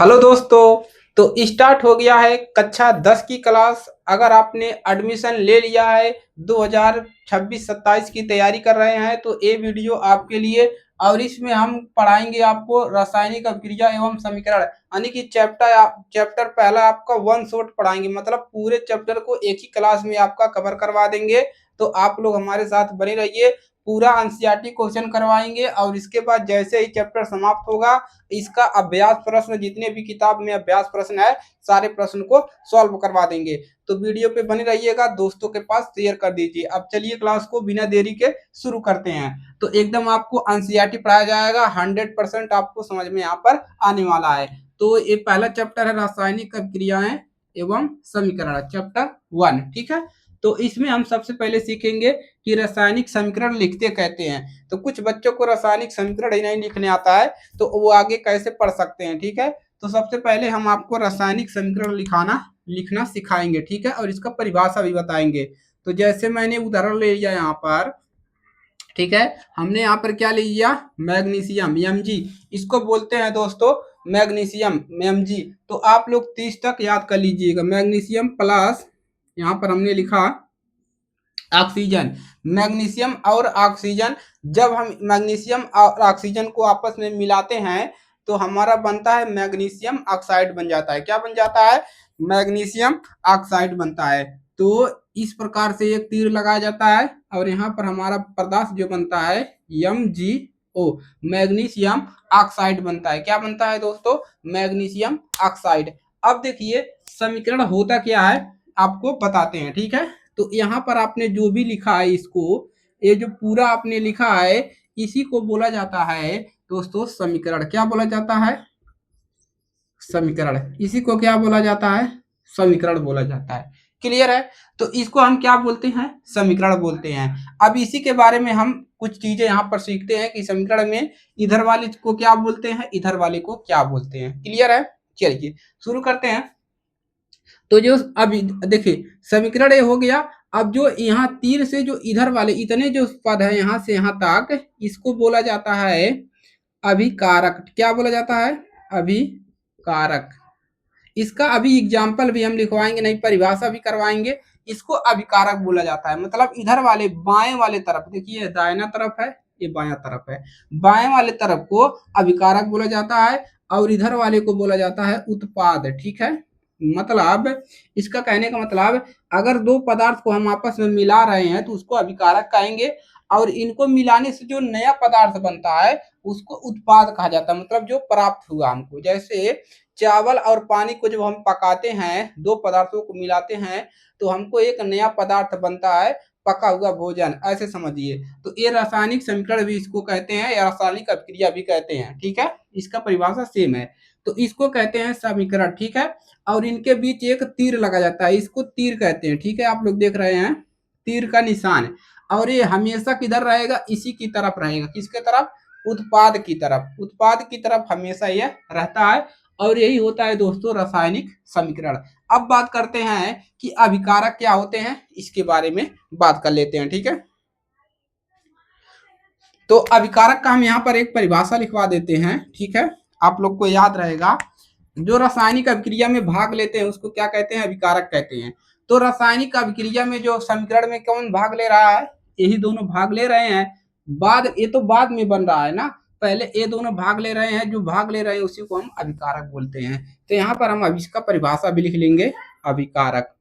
Hello दोस्तों। तो start हो गया है कक्षा 10 की क्लास। अगर आपने एडमिशन ले लिया है 2026-27 की तैयारी कर रहे हैं तो ये वीडियो आपके लिए। और इसमें हम पढ़ाएंगे आपको रासायनिक अभिक्रिया एवं समीकरण, यानी कि चैप्टर पहला आपका वन शॉट पढ़ाएंगे, मतलब पूरे चैप्टर को एक ही क्लास में आपका कवर करवा देंगे। तो आप लोग हमारे साथ बने रहिए, पूरा एनसीईआरटी क्वेश्चन करवाएंगे और इसके बाद जैसे ही चैप्टर समाप्त होगा इसका अभ्यास प्रश्न, जितने भी किताब में अभ्यास प्रश्न है सारे प्रश्न को सॉल्व करवा देंगे। तो वीडियो पे बने रहिएगा, दोस्तों के पास शेयर कर दीजिए। अब चलिए क्लास को बिना देरी के शुरू करते हैं। तो एकदम आपको एनसीईआरटी पढ़ाया जाएगा, 100% आपको समझ में यहाँ पर आने वाला है। तो ये पहला चैप्टर है रासायनिक अभिक्रियाएं एवं समीकरण, चैप्टर 1। ठीक है, तो इसमें हम सबसे पहले सीखेंगे कि रासायनिक समीकरण लिखते कहते हैं। तो कुछ बच्चों को रासायनिक समीकरण ही नहीं लिखने आता है तो वो आगे कैसे पढ़ सकते हैं। ठीक है, तो सबसे पहले हम आपको रासायनिक समीकरण लिखना सिखाएंगे। ठीक है, और इसका परिभाषा भी बताएंगे। तो जैसे मैंने उदाहरण ले लिया यहाँ पर, ठीक है, हमने यहाँ पर क्या ले लिया, मैग्नीशियम Mg, इसको बोलते हैं दोस्तों मैग्नीशियम Mg। तो आप लोग 30 तक याद कर लीजिएगा। मैग्नीशियम प्लस यहाँ पर हमने लिखा ऑक्सीजन। मैग्नीशियम और ऑक्सीजन, जब हम मैग्नीशियम और ऑक्सीजन को आपस में मिलाते हैं तो हमारा बनता है मैग्नीशियम ऑक्साइड बन जाता है। क्या बन जाता है? मैग्नीशियम ऑक्साइड बनता है। तो इस प्रकार से एक तीर लगाया जाता है और यहाँ पर हमारा पदार्थ जो बनता है MgO, मैग्नीशियम ऑक्साइड बनता है। क्या बनता है दोस्तों? Magnesium oxide. अब देखिए समीकरण होता क्या है आपको बताते हैं। ठीक है, तो यहाँ पर आपने जो भी लिखा है इसको, ये जो पूरा आपने लिखा है इसी को बोला जाता है दोस्तों समीकरण। क्या बोला जाता है? समीकरण। इसी को क्या बोला जाता है? समीकरण बोला जाता है। क्लियर है? तो इसको हम क्या बोलते हैं? समीकरण बोलते हैं। अब इसी के बारे में हम कुछ चीजें यहाँ पर सीखते हैं कि समीकरण में इधर वाले को क्या बोलते हैं, इधर वाले को क्या बोलते हैं। क्लियर है? चलिए शुरू करते हैं। तो जो अभी देखिए समीकरण ये हो गया। अब जो यहाँ तीर से जो इधर वाले इतने जो पद है यहाँ से यहाँ तक, इसको बोला जाता है अभिकारक। क्या बोला जाता है? अभिकारक। इसका अभी एग्जाम्पल भी हम लिखवाएंगे, नहीं परिभाषा भी करवाएंगे। इसको अभिकारक बोला जाता है, मतलब इधर वाले बाएं वाले तरफ, देखिए दाहिना तरफ है, ये बायां तरफ है, बाएं वाले तरफ को अभिकारक बोला जाता है और इधर वाले को बोला जाता है उत्पाद। ठीक है, मतलब इसका कहने का मतलब अगर दो पदार्थ को हम आपस में मिला रहे हैं तो उसको अभिकारक कहेंगे और इनको मिलाने से जो नया पदार्थ बनता है उसको उत्पाद कहा जाता है, मतलब जो प्राप्त हुआ हमको। जैसे चावल और पानी को जब हम पकाते हैं, दो पदार्थों को मिलाते हैं तो हमको एक नया पदार्थ बनता है, पका हुआ भोजन, ऐसे समझिए। तो ये रासायनिक समीकरण भी इसको कहते हैं या रासायनिक अभिक्रिया भी कहते हैं। ठीक है, इसका परिभाषा सेम है। तो इसको कहते हैं समीकरण। ठीक है, और इनके बीच एक तीर लगा जाता है, इसको तीर कहते हैं। ठीक है, आप लोग देख रहे हैं तीर का निशान, और ये हमेशा किधर रहेगा? इसी की तरफ रहेगा। किसके तरफ? उत्पाद की तरफ। उत्पाद की तरफ हमेशा यह रहता है और यही होता है दोस्तों रासायनिक समीकरण। अब बात करते हैं कि अभिकारक क्या होते हैं, इसके बारे में बात कर लेते हैं। ठीक है, तो अभिकारक का हम यहाँ पर एक परिभाषा लिखवा देते हैं। ठीक है, आप लोग को याद रहेगा, जो रासायनिक अभिक्रिया में भाग लेते हैं उसको क्या कहते हैं? अभिकारक कहते हैं। तो रासायनिक अभिक्रिया में जो समीकरण में कौन भाग ले रहा है? यही दोनों भाग ले रहे हैं। बाद ये तो बाद में बन रहा है ना, पहले ये दोनों भाग ले रहे हैं, जो भाग ले रहे हैं उसी को हम अभिकारक बोलते हैं। तो यहाँ पर हम इसका परिभाषा भी लिख लेंगे, अभिकारक।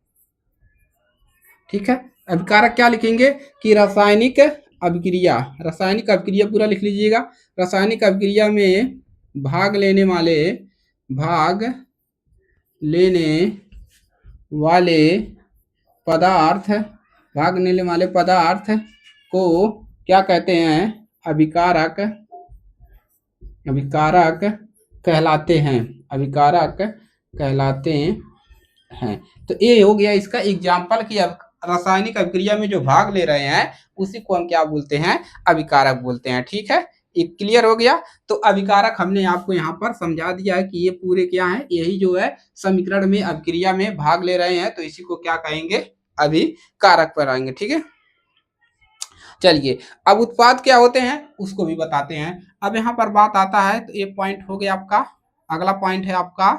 ठीक है, अभिकारक क्या लिखेंगे कि रासायनिक अभिक्रिया, रासायनिक अभिक्रिया पूरा लिख लीजिएगा। रासायनिक अभिक्रिया में भाग लेने वाले पदार्थ भाग लेने वाले पदार्थ को क्या कहते हैं? अभिकारक। अभिकारक कहलाते हैं। अभिकारक कहलाते हैं। तो ये हो गया इसका एग्जाम्पल कि रासायनिक अभिक्रिया में जो भाग ले रहे हैं उसी को हम क्या बोलते हैं? अभिकारक बोलते हैं। ठीक है, ये क्लियर हो गया। तो अभिकारक हमने आपको यहाँ पर समझा दिया है कि ये पूरे क्या है, यही जो है समीकरण में अभिक्रिया में भाग ले रहे हैं तो इसी को क्या कहेंगे? अभिकारक पर आएंगे। ठीक है, चलिए अब उत्पाद क्या होते हैं उसको भी बताते हैं। अब यहाँ पर बात आता है, तो ये पॉइंट हो गया आपका अगला पॉइंट है आपका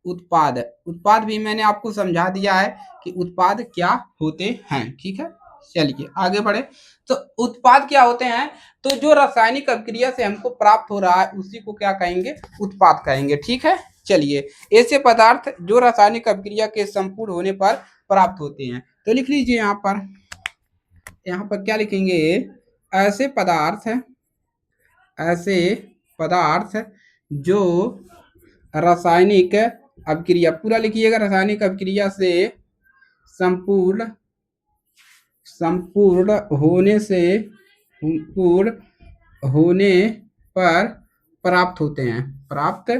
उत्पाद। उत्पाद भी मैंने आपको समझा दिया है कि उत्पाद क्या होते हैं। ठीक है, चलिए आगे बढ़े। तो उत्पाद क्या होते हैं, तो जो रासायनिक अभिक्रिया से हमको प्राप्त हो रहा है उसी को क्या कहेंगे, उत्पाद कहेंगे। ठीक है, चलिए ऐसे पदार्थ जो रासायनिक अभिक्रिया के संपूर्ण होने पर प्राप्त होते हैं, तो लिख लीजिए यहाँ पर क्या लिखेंगे, ऐसे पदार्थ, ऐसे पदार्थ जो रासायनिक अभिक्रिया, पूरा लिखिएगा, रासायनिक अभिक्रिया से संपूर्ण होने पर प्राप्त होते हैं, प्राप्त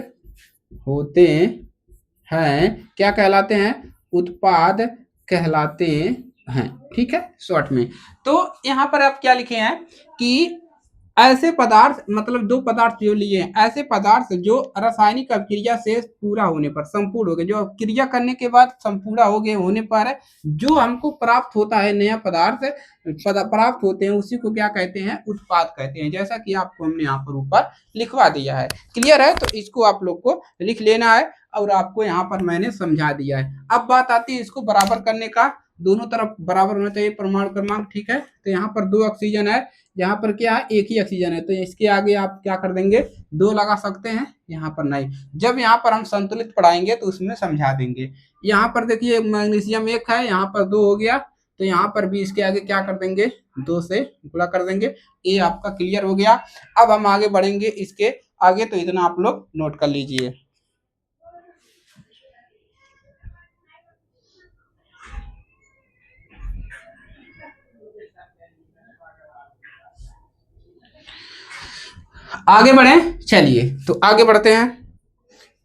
होते हैं, क्या कहलाते हैं, उत्पाद कहलाते हैं। ठीक है, शॉर्ट में। तो यहाँ पर आप क्या लिखे हैं कि ऐसे पदार्थ, मतलब दो पदार्थ जो लिए हैं, ऐसे पदार्थ जो रासायनिक अभिक्रिया से पूरा होने पर, संपूर्ण हो गए, जो क्रिया करने के बाद संपूर्ण हो गए होने पर जो हमको प्राप्त होता है, नया पदार्थ प्राप्त होते हैं, उसी को क्या कहते हैं, उत्पाद कहते हैं। जैसा कि आपको हमने यहाँ पर ऊपर लिखवा दिया है। क्लियर है, तो इसको आप लोग को लिख लेना है और आपको यहाँ पर मैंने समझा दिया है। अब बात आती है इसको बराबर करने का, दोनों तरफ बराबर होना चाहिए परमाणु क्रमांक। ठीक है, तो यहाँ पर 2 ऑक्सीजन है, यहाँ पर क्या है, एक ही ऑक्सीजन है, तो इसके आगे आप क्या कर देंगे, 2 लगा सकते हैं, यहाँ पर नहीं। जब यहाँ पर हम संतुलित पढ़ाएंगे तो उसमें समझा देंगे। यहाँ पर देखिए मैग्नीशियम 1 है, यहाँ पर 2 हो गया, तो यहाँ पर भी इसके आगे क्या कर देंगे, 2 से गुणा कर देंगे। ये आपका क्लियर हो गया। अब हम आगे बढ़ेंगे इसके आगे, तो इतना आप लोग नोट कर लीजिए। आगे बढ़े, चलिए तो आगे बढ़ते हैं।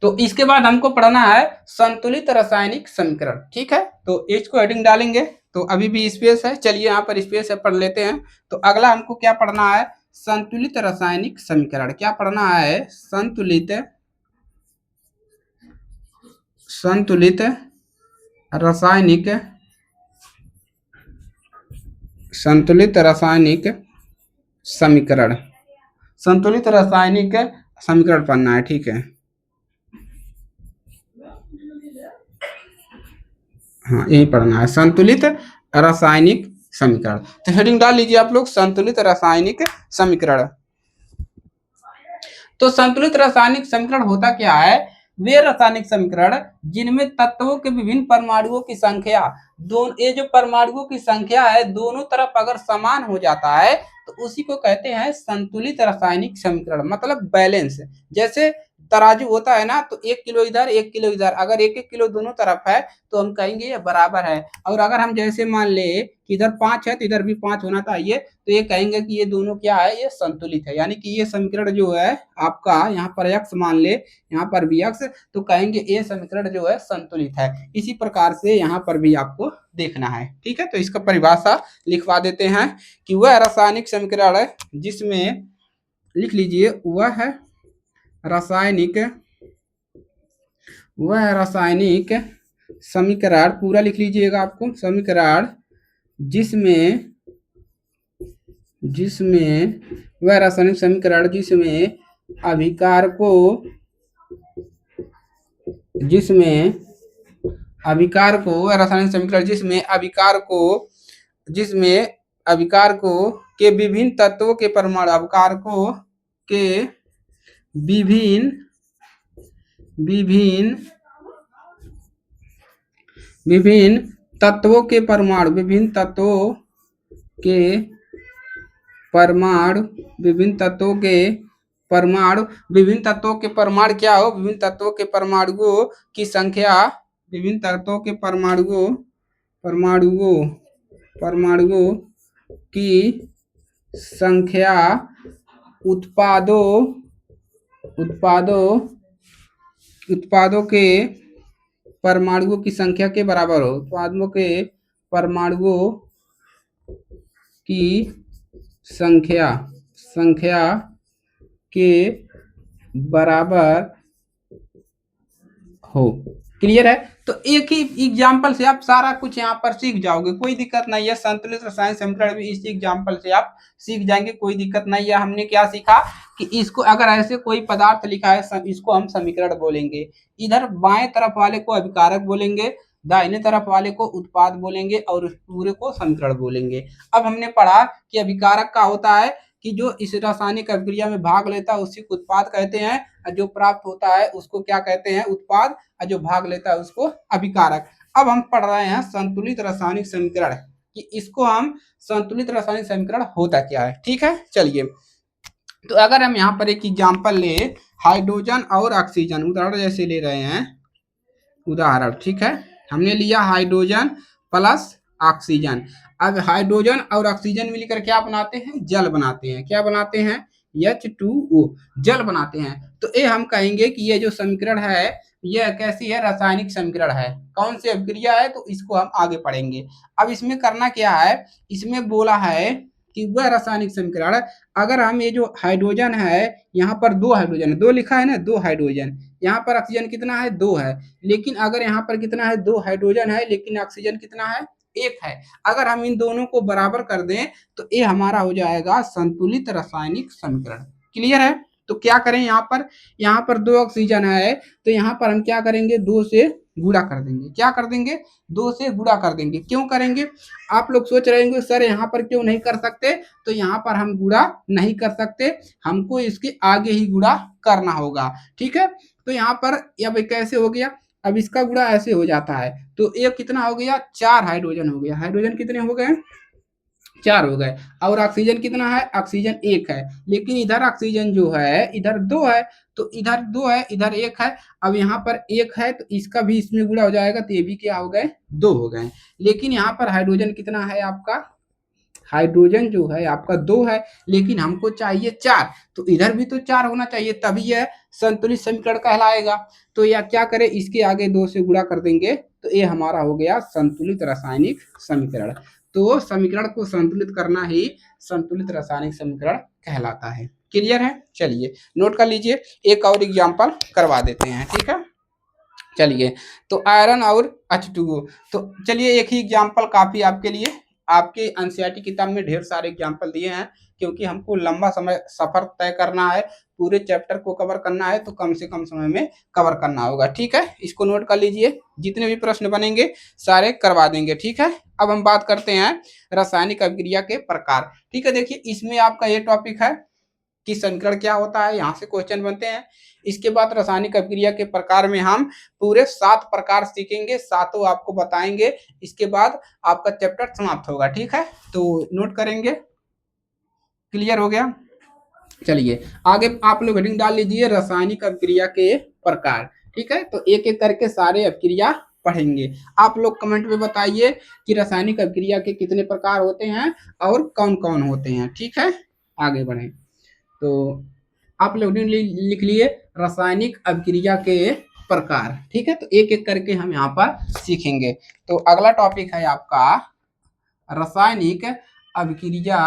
तो इसके बाद हमको पढ़ना है संतुलित रासायनिक समीकरण। ठीक है, तो इसको हेडिंग डालेंगे, तो अभी भी स्पेस है, चलिए यहाँ पर स्पेस है, पढ़ लेते हैं। तो अगला हमको क्या पढ़ना है, संतुलित रासायनिक समीकरण। क्या पढ़ना है, संतुलित रासायनिक समीकरण, संतुलित रासायनिक समीकरण पढ़ना है। ठीक है, हाँ यही पढ़ना है, संतुलित रासायनिक समीकरण। तो हेडिंग डाल लीजिए आप लोग, संतुलित रासायनिक समीकरण। तो संतुलित रासायनिक समीकरण होता क्या है, वे रासायनिक समीकरण जिनमें तत्वों के विभिन्न परमाणुओं की संख्या, ये जो परमाणुओं की संख्या है दोनों तरफ अगर समान हो जाता है तो उसी को कहते हैं संतुलित रासायनिक समीकरण, मतलब बैलेंस। जैसे तराजू होता है ना, तो 1 किलो इधर 1 किलो इधर, अगर 1-1 किलो दोनों तरफ है तो हम कहेंगे ये बराबर है। और अगर हम जैसे मान ले कि इधर 5 है तो इधर भी 5 होना चाहिए, तो ये कहेंगे कि ये दोनों क्या है, ये संतुलित है। यानी कि ये समीकरण जो है आपका, यहाँ पर x मान ले, यहाँ पर भी x, तो कहेंगे ये समीकरण जो है संतुलित है। इसी प्रकार से यहाँ पर भी आपको देखना है। ठीक है, तो इसका परिभाषा लिखवा देते हैं कि वह रासायनिक समीकरण है जिसमें, लिख लीजिए, वह रासायनिक समीकरण, पूरा लिख लीजिएगा आपको, समीकरण जिसमें वह रासायनिक समीकरण जिसमें अभिकारकों रासायनिक समीकरण जिसमें अभिकारकों के विभिन्न तत्वों के परमाणु, अभिकारकों के विभिन्न तत्वों के परमाणु, विभिन्न तत्वों के परमाणु क्या हो, विभिन्न तत्वों के परमाणुओं की संख्या, विभिन्न तत्वों के परमाणुओं की संख्या उत्पादों के परमाणुओं की संख्या के बराबर हो, उत्पादों के परमाणुओं की संख्या के बराबर हो। क्लियर है। तो एक ही एग्जाम्पल से आप सारा कुछ यहाँ पर सीख जाओगे, कोई दिक्कत नहीं है। संतुलित रसायन समीकरण भी इस एग्जाम्पल से आप सीख जाएंगे, कोई दिक्कत नहीं है। हमने क्या सीखा कि इसको अगर ऐसे कोई पदार्थ लिखा है, इसको हम समीकरण बोलेंगे, इधर बाएं तरफ वाले को अभिकारक बोलेंगे, दाहिने तरफ वाले को उत्पाद बोलेंगे और उस पूरे को समीकरण बोलेंगे। अब हमने पढ़ा कि अभिकारक का होता है कि जो इस रासायनिक अभिक्रिया में भाग लेता है उसी को उत्पाद कहते हैं, और जो प्राप्त होता है उसको क्या कहते हैं, उत्पाद, और जो भाग लेता है उसको अभिकारक। अब हम पढ़ रहे हैं संतुलित रासायनिक समीकरण, कि इसको हम संतुलित रासायनिक समीकरण होता क्या है। ठीक है, चलिए। तो अगर हम यहाँ पर एक एग्जाम्पल ले, हाइड्रोजन और ऑक्सीजन उदाहरण जैसे ले रहे हैं, उदाहरण, ठीक है, हमने लिया हाइड्रोजन प्लस ऑक्सीजन। अब हाइड्रोजन और ऑक्सीजन मिलकर क्या बनाते हैं, जल बनाते हैं। क्या बनाते हैं, H2O, जल बनाते हैं। तो ये हम कहेंगे कि ये जो समीकरण है यह कैसी है, रासायनिक समीकरण है। कौन सी अभिक्रिया है, तो इसको हम आगे पढ़ेंगे। अब इसमें करना क्या है, इसमें बोला है कि वह रासायनिक समीकरण, अगर हम ये जो हाइड्रोजन है, यहाँ पर 2 हाइड्रोजन, 2 लिखा है ना, 2 हाइड्रोजन, यहाँ पर ऑक्सीजन कितना है, 2 है। लेकिन अगर यहाँ पर कितना है, 2 हाइड्रोजन है, लेकिन ऑक्सीजन कितना है, 1 है। अगर हम इन दोनों को बराबर कर दें तो ये हमारा हो जाएगा संतुलित रासायनिक समीकरण। क्लियर है। तो क्या करें, यहाँ पर 2 ऑक्सीजन है, तो यहाँ पर हम क्या करेंगे, 2 से गुणा कर देंगे। क्या कर देंगे, 2 से गुणा कर देंगे। क्यों करेंगे, आप लोग सोच रहे होंगे सर यहाँ पर क्यों नहीं कर सकते, तो यहाँ पर हम गुणा नहीं कर सकते, हमको इसके आगे ही गुणा करना होगा। ठीक है, तो यहाँ पर अब कैसे हो गया, अब इसका गुणा ऐसे हो जाता है, तो एक कितना हो गया, 4 हाइड्रोजन हो गया। हाइड्रोजन कितने हो गए, 4 हो गए। और ऑक्सीजन कितना है, ऑक्सीजन 1 है। लेकिन इधर ऑक्सीजन जो है इधर 2 है, तो इधर 2 है, इधर 1 है। अब यहाँ पर 1 है तो इसका भी इसमें गुणा हो जाएगा, तो ये भी क्या हो गए, 2 हो गए। लेकिन यहाँ पर हाइड्रोजन कितना है आपका, हाइड्रोजन जो है आपका 2 है, लेकिन हमको चाहिए 4, तो इधर भी तो 4 होना चाहिए, तभी यह संतुलित समीकरण कहलाएगा। तो या क्या करें, इसके आगे 2 से गुणा कर देंगे, तो ये हमारा हो गया संतुलित रासायनिक समीकरण। तो समीकरण को संतुलित करना ही संतुलित रासायनिक समीकरण कहलाता है। क्लियर है। चलिए नोट कर लीजिए, एक और एग्जाम्पल करवा देते हैं। ठीक है, चलिए। तो आयरन और H2O, तो चलिए एक ही एग्जाम्पल काफी आपके लिए। आपके एनसीईआरटी किताब में ढेर सारे एग्जाम्पल दिए हैं, क्योंकि हमको लंबा समय सफर तय करना है, पूरे चैप्टर को कवर करना है, तो कम से कम समय में कवर करना होगा। ठीक है, इसको नोट कर लीजिए, जितने भी प्रश्न बनेंगे सारे करवा देंगे। ठीक है, अब हम बात करते हैं रासायनिक अभिक्रिया के प्रकार। ठीक है, देखिए इसमें आपका ये टॉपिक है कि समीकरण क्या होता है, यहाँ से क्वेश्चन बनते हैं। इसके बाद रासायनिक अभिक्रिया के प्रकार में हम पूरे 7 प्रकार सीखेंगे, सातों आपको बताएंगे। इसके बाद आपका चैप्टर समाप्त होगा। ठीक है, तो नोट करेंगे। क्लियर हो गया। चलिए आगे आप लोग हेडिंग डाल लीजिए, रासायनिक अभिक्रिया के प्रकार। ठीक है, तो एक एक करके सारे अभिक्रिया पढ़ेंगे। आप लोग कमेंट में बताइए कि रासायनिक अभिक्रिया के कितने प्रकार होते हैं और कौन कौन होते हैं। ठीक है, आगे बढ़े। तो आप लोग लिख लिए रासायनिक अभिक्रिया के प्रकार। ठीक है, तो एक एक करके हम यहाँ पर सीखेंगे। तो अगला टॉपिक है आपका रासायनिक अभिक्रिया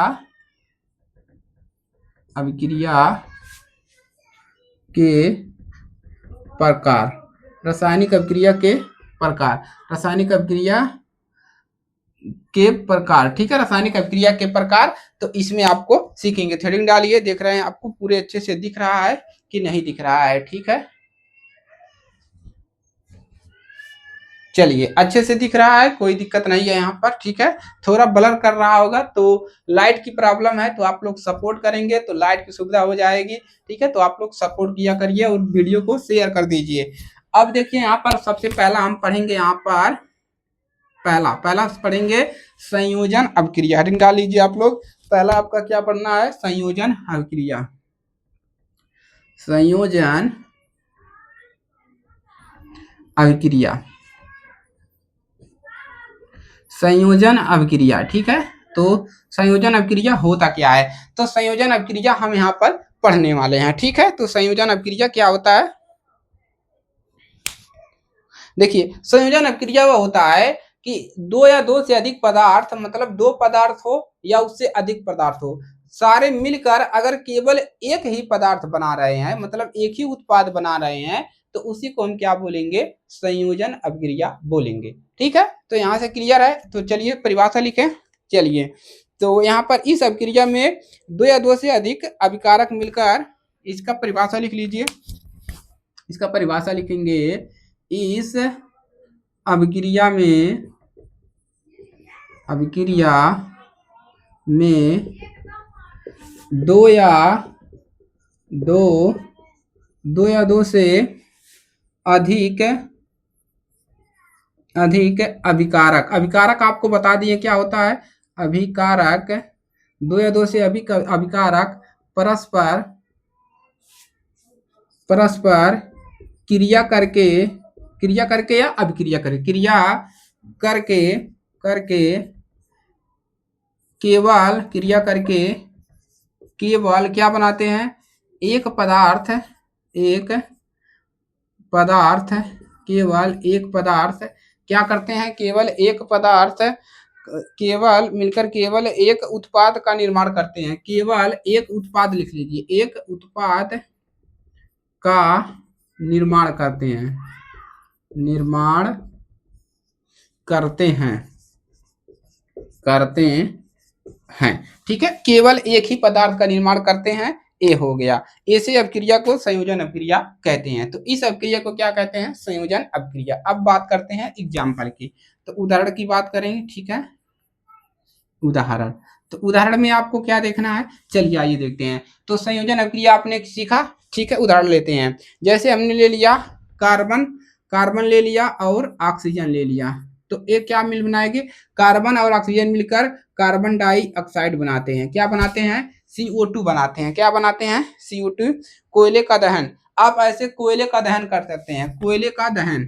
के प्रकार। रासायनिक अभिक्रिया के प्रकार, रासायनिक अभिक्रिया के प्रकार। ठीक है, रासायनिक अभिक्रिया के प्रकार, तो इसमें आपको सीखेंगे। थ्रेडिंग डालिए, देख रहे हैं आपको पूरे अच्छे से दिख रहा है कि नहीं दिख रहा है। ठीक है, चलिए अच्छे से दिख रहा है, कोई दिक्कत नहीं है यहाँ पर। ठीक है, थोड़ा ब्लर कर रहा होगा तो लाइट की प्रॉब्लम है, तो आप लोग सपोर्ट करेंगे तो लाइट की सुविधा हो जाएगी। ठीक है, तो आप लोग सपोर्ट किया करिए और वीडियो को शेयर कर दीजिए। अब देखिए यहाँ पर सबसे पहला हम पढ़ेंगे, यहाँ पर पहला पढ़ेंगे संयोजन अभिक्रिया। हेडिंग डाल लीजिए आप लोग। पहला आपका क्या पढ़ना है, संयोजन अभिक्रिया। संयोजन अभिक्रिया, संयोजन अभिक्रिया। ठीक है, तो संयोजन अभिक्रिया होता क्या है, तो संयोजन अभिक्रिया हम यहाँ पर पढ़ने वाले हैं। ठीक है, तो संयोजन अभिक्रिया क्या होता है, देखिए संयोजन अभिक्रिया वह होता है कि 2 या 2 से अधिक पदार्थ, मतलब 2 पदार्थ हो या उससे अधिक पदार्थ हो, सारे मिलकर अगर केवल एक ही पदार्थ बना रहे हैं, मतलब एक ही उत्पाद बना रहे हैं, तो उसी को हम क्या बोलेंगे, संयोजन अभिक्रिया बोलेंगे। ठीक है, तो यहाँ से क्लियर है। तो चलिए परिभाषा लिखें। चलिए, तो यहाँ पर इस अभिक्रिया में दो या दो से अधिक अभिकारक मिलकर, इसका परिभाषा लिख लीजिए। इसका परिभाषा लिखेंगे, इस अभिक्रिया में दो या दो से अधिक अभिकारक आपको बता दिए क्या होता है। अभिकारक, दो या दो से अधिक अभिकारक परस्पर क्रिया करके या अभिक्रिया करके, क्रिया करके केवल क्या बनाते हैं, एक पदार्थ क्या करते हैं, केवल मिलकर केवल एक उत्पाद का निर्माण करते हैं। केवल एक उत्पाद लिख लीजिए, एक उत्पाद का निर्माण करते हैं। ठीक है, केवल एक ही पदार्थ का निर्माण करते हैं, ए हो गया। ऐसे अभिक्रिया को संयोजन अभिक्रिया कहते हैं। तो इस अभिक्रिया को क्या कहते हैं, संयोजन अभिक्रिया। अब बात करते हैं एग्जाम्पल की, तो उदाहरण की बात करेंगे। ठीक है, उदाहरण, तो उदाहरण में आपको क्या देखना है, चलिए आइए देखते हैं। तो संयोजन अभिक्रिया आपने सीखा। ठीक है, उदाहरण लेते हैं। जैसे हमने ले लिया कार्बन ले लिया और ऑक्सीजन ले लिया, तो एक क्या मिल बनाएंगे, कार्बन और ऑक्सीजन मिलकर कार्बन डाइऑक्साइड बनाते हैं। क्या बनाते हैं, CO2 बनाते हैं। क्या बनाते हैं, CO2। कोयले का दहन, आप ऐसे कोयले का दहन कर सकते हैं। कोयले का दहन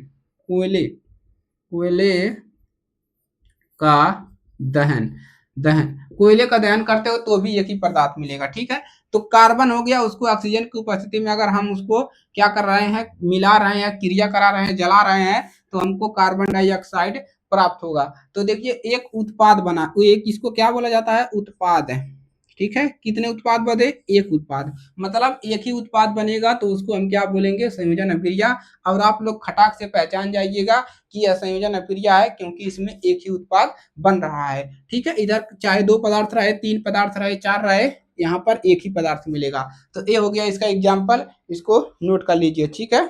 कोयले का दहन करते हो तो भी एक ही पदार्थ मिलेगा। ठीक है, तो कार्बन हो गया, उसको ऑक्सीजन की उपस्थिति में अगर हम उसको क्या कर रहे हैं, मिला रहे हैं, क्रिया करा रहे हैं, जला रहे हैं, तो हमको कार्बन डाइऑक्साइड प्राप्त होगा। तो देखिए एक उत्पाद बना, एक इसको क्या बोला जाता है, उत्पाद है। ठीक है, कितने उत्पाद बने, एक उत्पाद, मतलब एक ही उत्पाद बनेगा, तो उसको हम क्या बोलेंगे, संयोजन अभिक्रिया। और आप लोग खटाक से पहचान जाइएगा कि यह संयोजन अभिक्रिया है, क्योंकि इसमें एक ही उत्पाद बन रहा है। ठीक है, इधर चाहे दो पदार्थ रहे, तीन पदार्थ रहे, चार रहे, यहाँ पर एक ही पदार्थ मिलेगा। तो ये हो गया इसका एग्जाम्पल, इसको नोट कर लीजिए। ठीक है,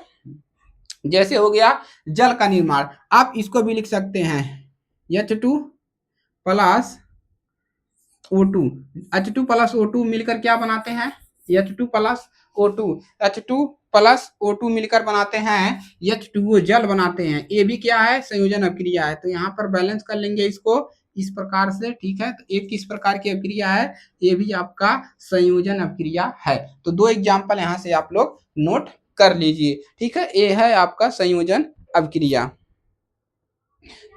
जैसे हो गया जल का निर्माण, आप इसको भी लिख सकते हैं, H2 plus O2, H2 plus O2 मिलकर क्या बनाते हैं, H2 प्लस O2 मिलकर बनाते हैं H2O, जल बनाते हैं। ये भी क्या है, संयोजन अभिक्रिया है। तो यहाँ पर बैलेंस कर लेंगे इसको इस प्रकार से। ठीक है, तो एक किस प्रकार की अभिक्रिया है, ये भी आपका संयोजन अभिक्रिया है। तो दो एग्जाम्पल यहाँ से आप लोग नोट कर लीजिए। ठीक है, ये है आपका संयोजन अभिक्रिया।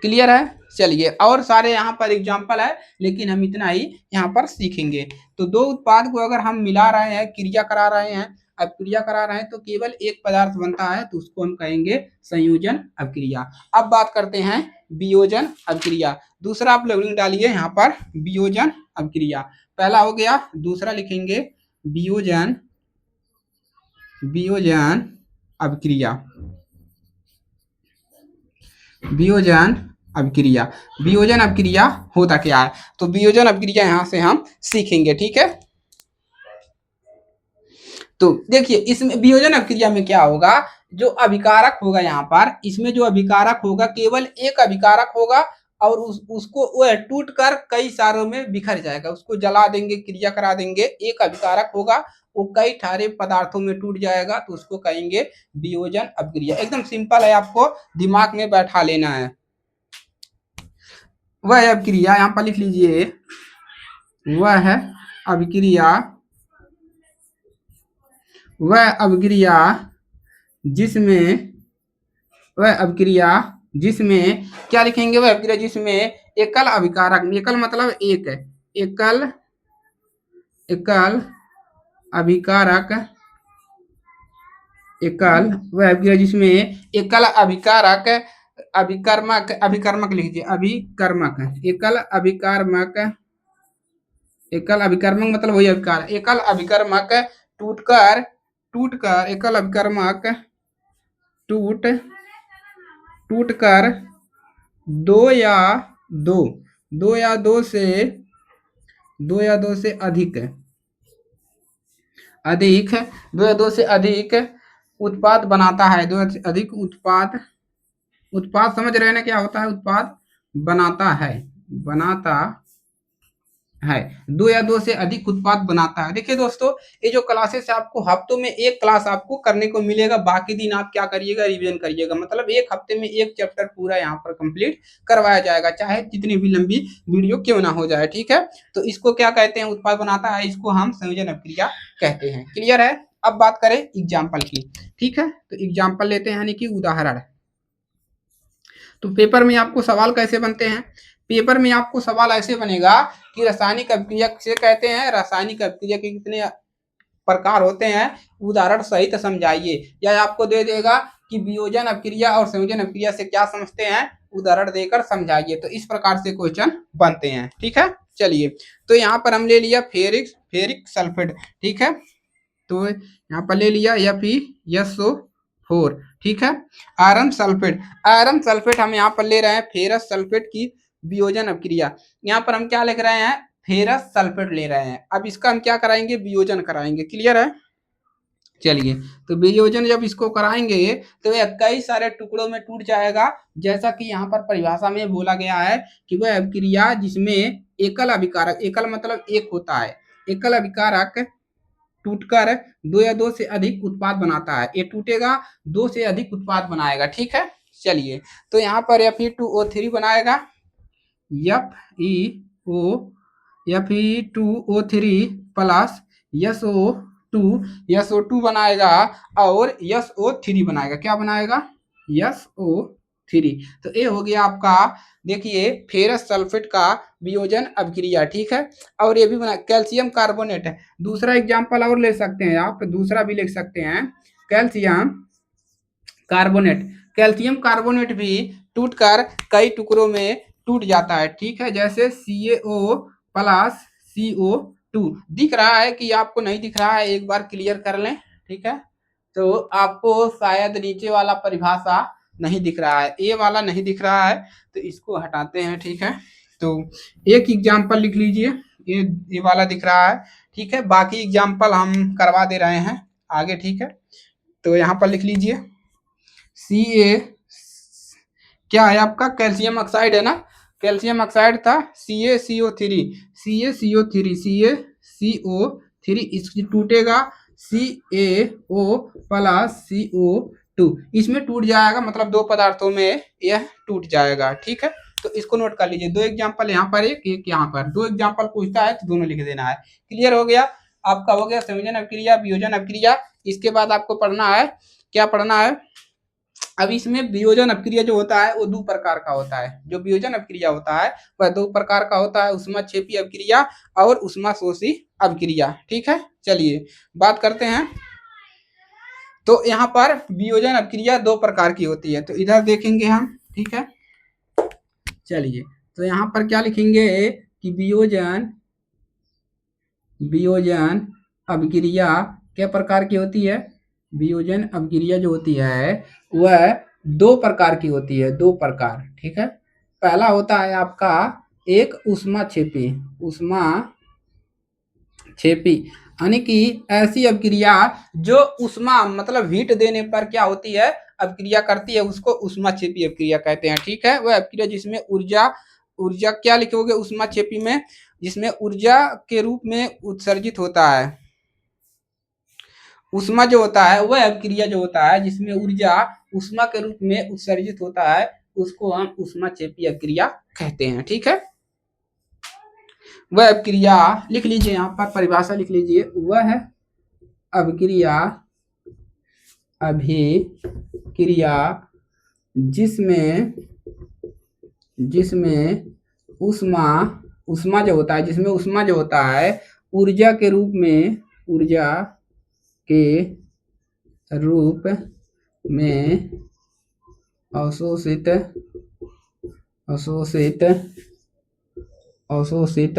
क्लियर है। चलिए, और सारे यहाँ पर एग्जाम्पल है, लेकिन हम इतना ही यहाँ पर सीखेंगे। तो दो उत्पाद को अगर हम मिला रहे हैं, क्रिया करा रहे हैं, अभिक्रिया करा रहे हैं, तो केवल एक पदार्थ बनता है, तो उसको हम कहेंगे संयोजन अभिक्रिया। अब बात करते हैं वियोजन अभिक्रिया। दूसरा आप लोग डालिए यहाँ पर, वियोजन अभिक्रिया पहला हो गया, दूसरा लिखेंगे वियोजन अभिक्रिया। वियोजन अभिक्रिया होता क्या है, तो वियोजन अभिक्रिया यहाँ से हम सीखेंगे। ठीक है, तो देखिए इसमें वियोजन अभिक्रिया में क्या होगा, जो अभिकारक होगा यहाँ पर, इसमें जो अभिकारक होगा केवल एक अभिकारक होगा, और उसको वह टूट कर कई सारों में बिखर जाएगा। उसको जला देंगे, क्रिया करा देंगे, एक अभिकारक होगा, वो कई सारे पदार्थों में टूट जाएगा, तो उसको कहेंगे वियोजन अभिक्रिया। एकदम सिंपल है, आपको दिमाग में बैठा लेना है। वह अभिक्रिया यहाँ पर लिख लीजिए, वह अभिक्रिया जिसमें क्या लिखेंगे, वह अभिक्रिया जिसमें एकल अभिकारक, एकल मतलब एक है, एकल अभिकारक, वह अभिक्रिया जिसमें एकल अभिकारक, अभिकर्मक लिखिए, एकल अभिकर्मक मतलब वही अभिकार, एकल अभिकर्मक टूटकर टूट कर दो या दो दो या दो से अधिक अधिक दो या दो से अधिक उत्पाद बनाता है। दो या से अधिक उत्पाद समझ रहे हैं ना क्या होता है? उत्पाद बनाता है। दो या दो से अधिक उत्पाद बनाता है। देखिए दोस्तों, ये जो क्लासेस है आपको हफ्तों में एक क्लास आपको करने को मिलेगा, बाकी दिन आप क्या करिएगा? रिवीजन करिएगा। मतलब एक हफ्ते में एक चैप्टर पूरा यहाँ पर कंप्लीट करवाया जाएगा, चाहे जितनी भी लंबी वीडियो क्यों ना हो जाए। ठीक है, तो इसको क्या कहते हैं? उत्पाद बनाता है, इसको हम संयोजन अभिक्रिया कहते हैं। क्लियर है? अब बात करें एग्जाम्पल की। ठीक है, तो एग्जाम्पल लेते हैं, यानी कि उदाहरण। तो पेपर में आपको सवाल कैसे बनते हैं? पेपर में आपको सवाल ऐसे बनेगा कि रासायनिक अभिक्रिया से कहते हैं, रासायनिक अभिक्रिया के कितने प्रकार होते हैं, उदाहरण सहित समझाइए। या आपको दे देगा कि वियोजन अभिक्रिया और संयोजन अभिक्रिया से क्या समझते हैं, उदाहरण देकर समझाइए। तो इस प्रकार से क्वेश्चन बनते हैं। ठीक है, चलिए, तो यहाँ पर हम ले लिया फेरिक सल्फेट। ठीक है, तो यहाँ पर ले लिया FeSO4। ठीक है, आयरन सल्फेट हम यहाँ पर ले रहे हैं फेरस सल्फेट की वियोजन अभिक्रिया। यहाँ पर हम क्या लिख रहे हैं? फेरस सल्फेट ले रहे हैं। अब इसका हम क्या कराएंगे? वियोजन कराएंगे। क्लियर है? चलिए, तो वियोजन जब इसको कराएंगे तो यह कई सारे टुकड़ों में टूट जाएगा, जैसा कि यहाँ पर परिभाषा में बोला गया है कि वह अभिक्रिया जिसमें एकल अभिकारक, एकल मतलब एक होता है, एकल अभिकारक टूटकर दो या दो से अधिक उत्पाद बनाता है। ये टूटेगा, दो से अधिक उत्पाद बनाएगा। ठीक है, चलिए, तो यहाँ पर Fe2O3 बनाएगा, Fe2O3 प्लस SO2 बनाएगा और SO3 बनाएगा। क्या बनाएगा? SO3। तो ये हो गया आपका, देखिए, फेरस सल्फेट का वियोजन अभिक्रिया। ठीक है, और ये भी बना कैल्शियम कार्बोनेट है। दूसरा एग्जांपल और ले सकते हैं आप, दूसरा भी लिख सकते हैं, कैल्शियम कार्बोनेट भी टूटकर कई टुकड़ों में टूट जाता है। ठीक है, जैसे CaO प्लस CO2। दिख रहा है कि आपको नहीं दिख रहा है? एक बार क्लियर कर लें। ठीक है, तो आपको शायद नीचे वाला परिभाषा नहीं दिख रहा है, ये वाला नहीं दिख रहा है, तो इसको हटाते हैं। ठीक है, तो एक एग्जाम्पल लिख लीजिए, ये वाला दिख रहा है। ठीक है, बाकी एग्जाम्पल हम करवा दे रहे हैं आगे। ठीक है, तो यहाँ पर लिख लीजिए Ca क्या है आपका? कैल्शियम ऑक्साइड है ना, कैल्शियम ऑक्साइड था, CaCO3 इसकी टूटेगा, CaO प्लस CO2, इसमें टूट जाएगा, मतलब दो पदार्थों में यह टूट जाएगा। ठीक है, तो इसको नोट कर लीजिए। दो एग्जांपल यहाँ पर, एक यहाँ पर, दो एग्जांपल पूछता है तो दोनों लिख देना है। क्लियर हो गया? आपका हो गया संयोजन अभिक्रिया, वियोजन अभिक्रिया। इसके बाद आपको पढ़ना है, क्या पढ़ना है? अब इसमें वियोजन अभिक्रिया जो होता है वो दो प्रकार का होता है। जो वियोजन अभिक्रिया होता है वह दो प्रकार का होता है, ऊष्माक्षेपी अभिक्रिया और ऊष्माशोषी अभिक्रिया। ठीक है, चलिए बात करते हैं। तो यहाँ पर वियोजन अभिक्रिया दो प्रकार की होती है, तो इधर देखेंगे हम। ठीक है, चलिए, तो यहाँ पर क्या लिखेंगे कि वियोजन अभिक्रिया क्या प्रकार की होती है? वियोजन अभिक्रिया जो होती है वह दो प्रकार की होती है, दो प्रकार। ठीक है, पहला होता है आपका एक ऊष्माक्षेपी, यानी कि ऐसी अभिक्रिया जो ऊष्मा मतलब हीट देने पर क्या होती है? अभिक्रिया करती है, उसको ऊष्माक्षेपी अभिक्रिया कहते हैं। ठीक है, वह अभिक्रिया जिसमें ऊर्जा क्या लिखोगे ऊष्माक्षेपी में? जिसमें ऊर्जा के रूप में उत्सर्जित होता है। ऊष्मा जो होता है वह अभिक्रिया जो होता है जिसमें ऊर्जा ऊष्मा के रूप में उत्सर्जित होता है, उसको हम ऊष्माक्षेपी अभिक्रिया कहते हैं। ठीक है, वह अभिक्रिया लिख लीजिए, यहाँ पर परिभाषा लिख लीजिए, वह अभिक्रिया जिसमें ऊष्मा जो होता है, जिसमें ऊष्मा जो होता है ऊर्जा के रूप में अवशोषित